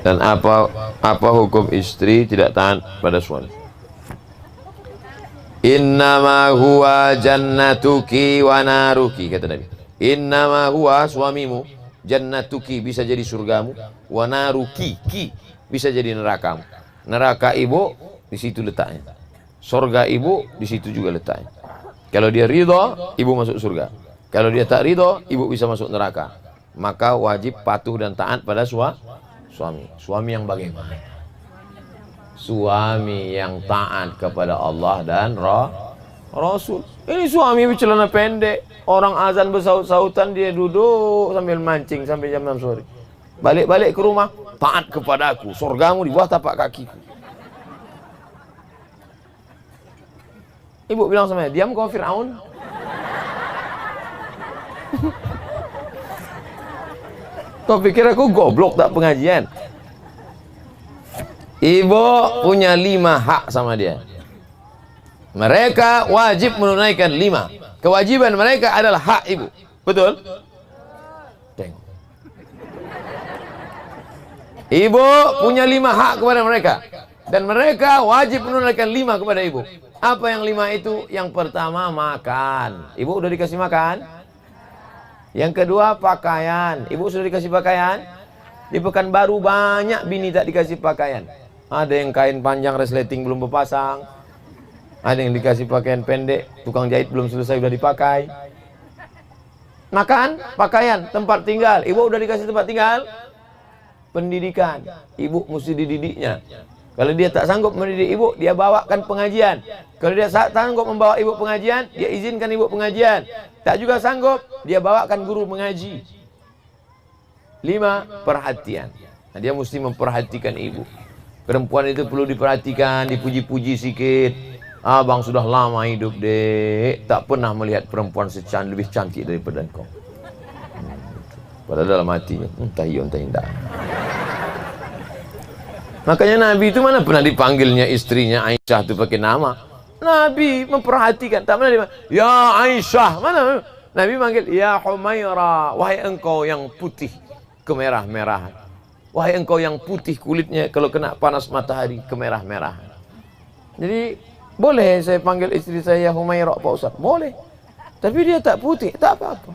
S1: Dan apa hukum istri tidak taat pada suami? Innama huwa jannatuki wa naruki, kata Nabi. Innama huwa, suamimu, jannatuki bisa jadi surgamu, wa naruki, ki bisa jadi nerakamu. Neraka ibu di situ letaknya, surga ibu di situ juga letaknya. Kalau dia ridho, ibu masuk surga. Kalau dia tak ridho, ibu bisa masuk neraka. Maka wajib patuh dan taat pada suami. Suami yang bagaimana? Suami yang taat kepada Allah dan Rasul. Ini suami bercelana pendek, orang azan bersaut-sautan, dia duduk sambil mancing sampai jam 6 sore. Balik-balik ke rumah, taat kepadaku, surgamu di bawah tapak kakiku. Ibu bilang sama dia, diam kau Fir'aun. Kau pikir aku goblok tak pengajian? Ibu punya 5 hak sama dia. Mereka wajib menunaikan 5. Kewajiban mereka adalah hak ibu. Betul? Tengok. Ibu punya 5 hak kepada mereka, dan mereka wajib menunaikan 5 kepada ibu. Apa yang 5 itu? Yang pertama, makan. Ibu udah dikasih makan? Yang kedua, pakaian. Ibu sudah dikasih pakaian? Di Pekanbaru banyak bini tak dikasih pakaian. Ada yang kain panjang resleting belum berpasang, ada yang dikasih pakaian pendek, tukang jahit belum selesai udah dipakai. Makan, pakaian, tempat tinggal. Ibu udah dikasih tempat tinggal? Pendidikan. Ibu mesti dididiknya. Kalau dia tak sanggup mendidik ibu, dia bawakan pengajian. Kalau dia tak sanggup membawa ibu pengajian, dia izinkan ibu pengajian. Tak juga sanggup, dia bawakan guru mengaji. 5, perhatian. Nah, dia mesti memperhatikan ibu. Perempuan itu perlu diperhatikan, dipuji-puji sikit. Abang sudah lama hidup, dek, tak pernah melihat perempuan lebih cantik daripada kau. Padahal dalam hatinya, entah iya, entah indah. Makanya Nabi itu mana pernah dipanggilnya istrinya Aisyah itu pakai nama. Nabi memperhatikan, tak pernah dipanggil, ya Aisyah. Mana Nabi manggil, ya Humaira, wahai engkau yang putih kemerah-merahan. Wahai engkau yang putih kulitnya, kalau kena panas matahari kemerah-merahan. Jadi boleh saya panggil istri saya Humaira Pak Ustaz? Boleh. Tapi dia tak putih, tak apa-apa.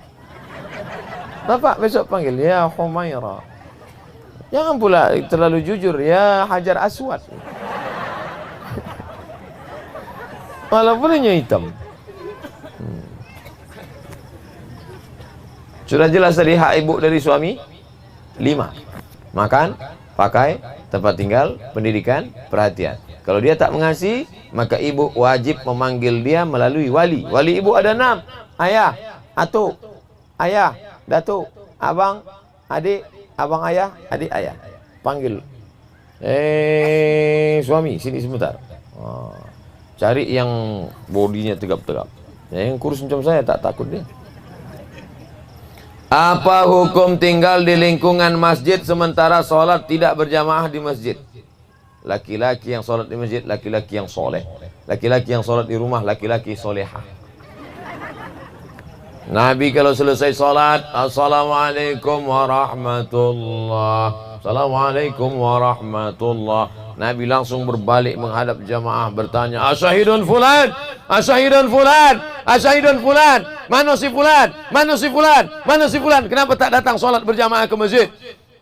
S1: Bapak besok panggil, ya Humaira. Jangan pula terlalu jujur, ya Hajar Aswad. Walaupun hanya hitam. Sudah jelas tadi hak ibu dari suami? 5. Makan, pakai, tempat tinggal, pendidikan, perhatian. Kalau dia tak mengasihi, maka ibu wajib memanggil dia melalui wali. Wali ibu ada 6. Ayah, atuk, ayah, datuk, abang, adik, abang ayah, adik ayah. Panggil. Suami, sini sebentar. Cari yang bodinya tegap-tegap. Yang kurus macam saya tak takut dia. Apa hukum tinggal di lingkungan masjid sementara sholat tidak berjamaah di masjid? Laki-laki yang sholat di masjid, laki-laki yang soleh. Laki-laki yang sholat di rumah, laki-laki solehah. Nabi kalau selesai sholat, assalamualaikum warahmatullah, assalamualaikum warahmatullah, Nabi langsung berbalik menghadap jamaah bertanya, asyahidun fulan, asyahidun fulan, asyahidun fulan, mana si fulan, mana si fulan, mana si fulan, kenapa tak datang sholat berjamaah ke masjid?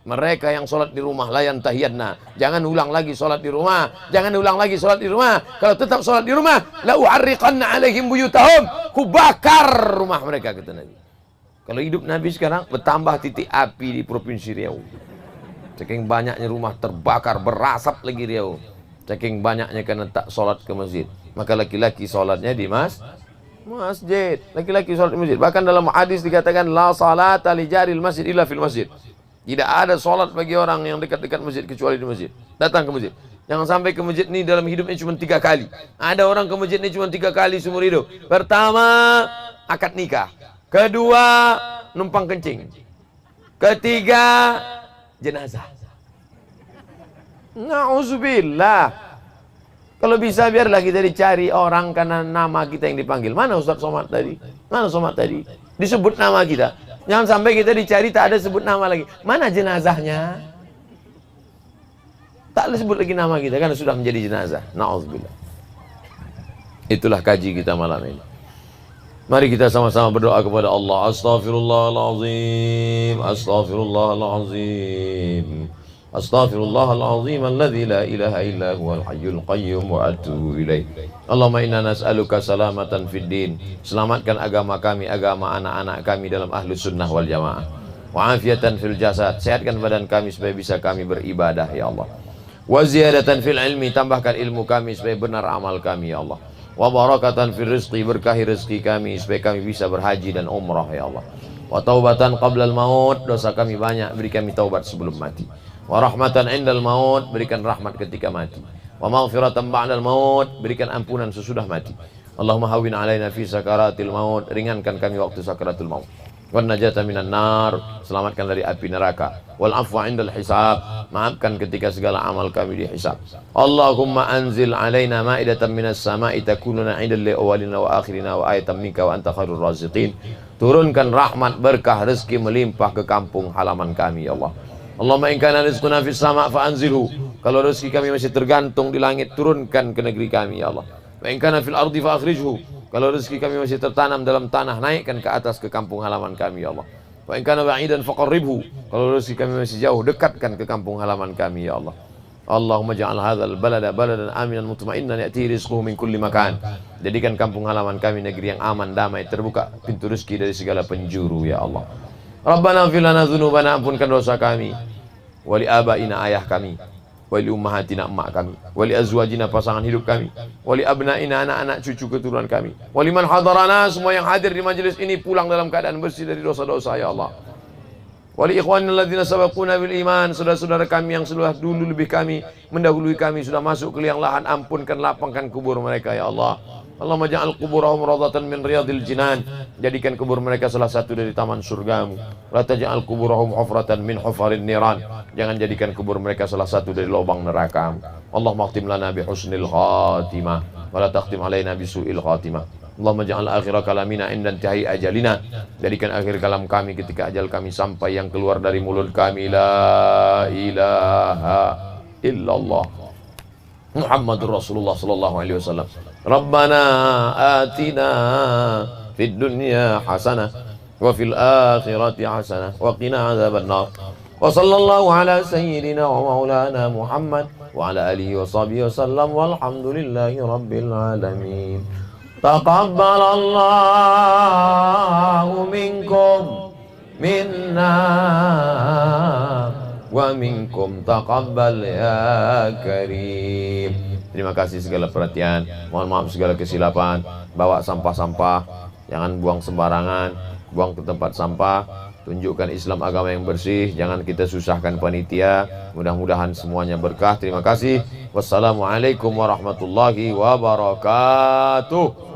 S1: Mereka yang sholat di rumah layan tahiyadna, jangan ulang lagi sholat di rumah, jangan ulang lagi sholat di rumah. Kalau tetap sholat di rumah, la u'arriqanna alaihim buyutahum, ku bakar rumah mereka, kata Nabi. Kalau hidup Nabi sekarang bertambah titik api di provinsi Riau. Saking banyaknya rumah terbakar, berasap lagi Riau. Saking banyaknya karena tak sholat ke masjid, maka laki-laki sholatnya di masjid. Laki-laki sholat di masjid. Bahkan dalam hadis dikatakan la salata li jaril masjid illa fil masjid. Tidak ada sholat bagi orang yang dekat-dekat masjid kecuali di masjid. Datang ke masjid. Jangan sampai ke masjid ini dalam hidupnya cuma 3 kali. Ada orang ke masjid ini cuma 3 kali seumur hidup. Pertama, akad nikah. Kedua, numpang kencing. Ketiga, jenazah. Na'udzubillah. Kalau bisa biarlah kita dicari orang karena nama kita yang dipanggil. Mana Ustaz Somad tadi? Mana Somad tadi? Disebut nama kita. Jangan sampai kita dicari tak ada sebut nama lagi. Mana jenazahnya? Tak boleh sebut lagi nama kita karena sudah menjadi jenazah. Na'udzubillah. Itulah kaji kita malam ini. Mari kita sama-sama berdoa kepada Allah. Astaghfirullahalazim. Astaghfirullahalazim. Astaghfirullahalazim alladzi la ilaha illa huwal hayyul qayyum wa atubu ilaih. Allahumma inna nas'aluka salamatan fid din. Selamatkan agama kami, agama anak-anak kami dalam ahlus sunnah wal jamaah. Wa afiatan fil jasad. Sehatkan badan kami supaya bisa kami beribadah ya Allah. Wa ziyadatan fil ilmi. Tambahkan ilmu kami supaya benar amal kami ya Allah. Wa barakatan fil rizqi. Berkahi rezeki kami supaya kami bisa berhaji dan umrah ya Allah. Wa taubatan qablal maut. Dosa kami banyak, beri kami taubat sebelum mati. Wa rahmatan indal maut, berikan rahmat ketika mati. Wa maghfiratan ba'dal maut, berikan ampunan sesudah mati. Allahumma hawwin alaina fi sakaratil maut, ringankan kami waktu sakaratul maut. Wan najata minan nar, selamatkan dari api neraka. Wal afwa indal hisab, maafkan ketika segala amal kami dihisab. Allahumma anzil alaina ma'idatan minas sama'i takununa 'indal li awwalina wa akhirina wa ayatan minka wa anta khairur raziqin. Turunkan rahmat, berkah, rezeki melimpah ke kampung halaman kami ya Allah. Allahumma in kana rizquna fis sama' fa anzilhu. Kalau rezeki kami masih tergantung di langit, turunkan ke negeri kami ya Allah. Wa in kana fil ardi fa akhrijhu. Kalau rezeki kami masih tertanam dalam tanah, naikkan ke atas ke kampung halaman kami ya Allah. Wa in kana ba'idan faqarribhu. Kalau rezeki kami masih jauh, dekatkan ke kampung halaman kami ya Allah. Allahumma ja'al hadzal balada baladan aminan mutma'innan ya'tihi rizquhu min kulli makan. Jadikan kampung halaman kami negeri yang aman, damai, terbuka pintu rezeki dari segala penjuru ya Allah. Rabbana ighfir lana dzunubana, ampunkan dosa kami, wali abaina ayah kami, wali ummahatina emak kami, wali azwajina pasangan hidup kami, wali abnaina anak-anak cucu keturunan kami, wali man hadarana, semua yang hadir di majelis ini pulang dalam keadaan bersih dari dosa-dosa ya Allah. Wali ikhwanina alladzina sabaquna bil iman, saudara-saudara kami yang sudah dulu lebih kami mendahului kami sudah masuk ke liang lahat, ampunkan lapangkan kubur mereka ya Allah. Allahumma ja'al kuburahum radatan min riyadil jinan, jadikan kubur mereka salah satu dari taman surgamu. La taj'al kuburahum hufratan min hufarin niran, jangan jadikan kubur mereka salah satu dari lubang neraka. Allahumma khtim lana bi husnil khatimah wa la takhtim alaina bi su'il khatimah. Allahumma ja'al akhir kalamina inda intihai ajalina, jadikan akhir kalam kami ketika ajal kami sampai yang keluar dari mulut kami la ilaha illallah Muhammadur Rasulullah sallallahu alaihi wasallam. Rabbana atina fid dunya hasanah wa fil akhirati hasanah wa qina adzabannar. Wa sallallahu ala sayyidina wa maulana Muhammad wa ala alihi wa sahbihi wasallam walhamdulillahi rabbil alamin. Taqabbalallahu minkum minna wa minkum taqabbal ya karim. Terima kasih segala perhatian, mohon maaf segala kesilapan. Bawa sampah-sampah, jangan buang sembarangan, buang ke tempat sampah. Tunjukkan Islam agama yang bersih, jangan kita susahkan panitia. Mudah-mudahan semuanya berkah. Terima kasih. Wassalamualaikum warahmatullahi wabarakatuh.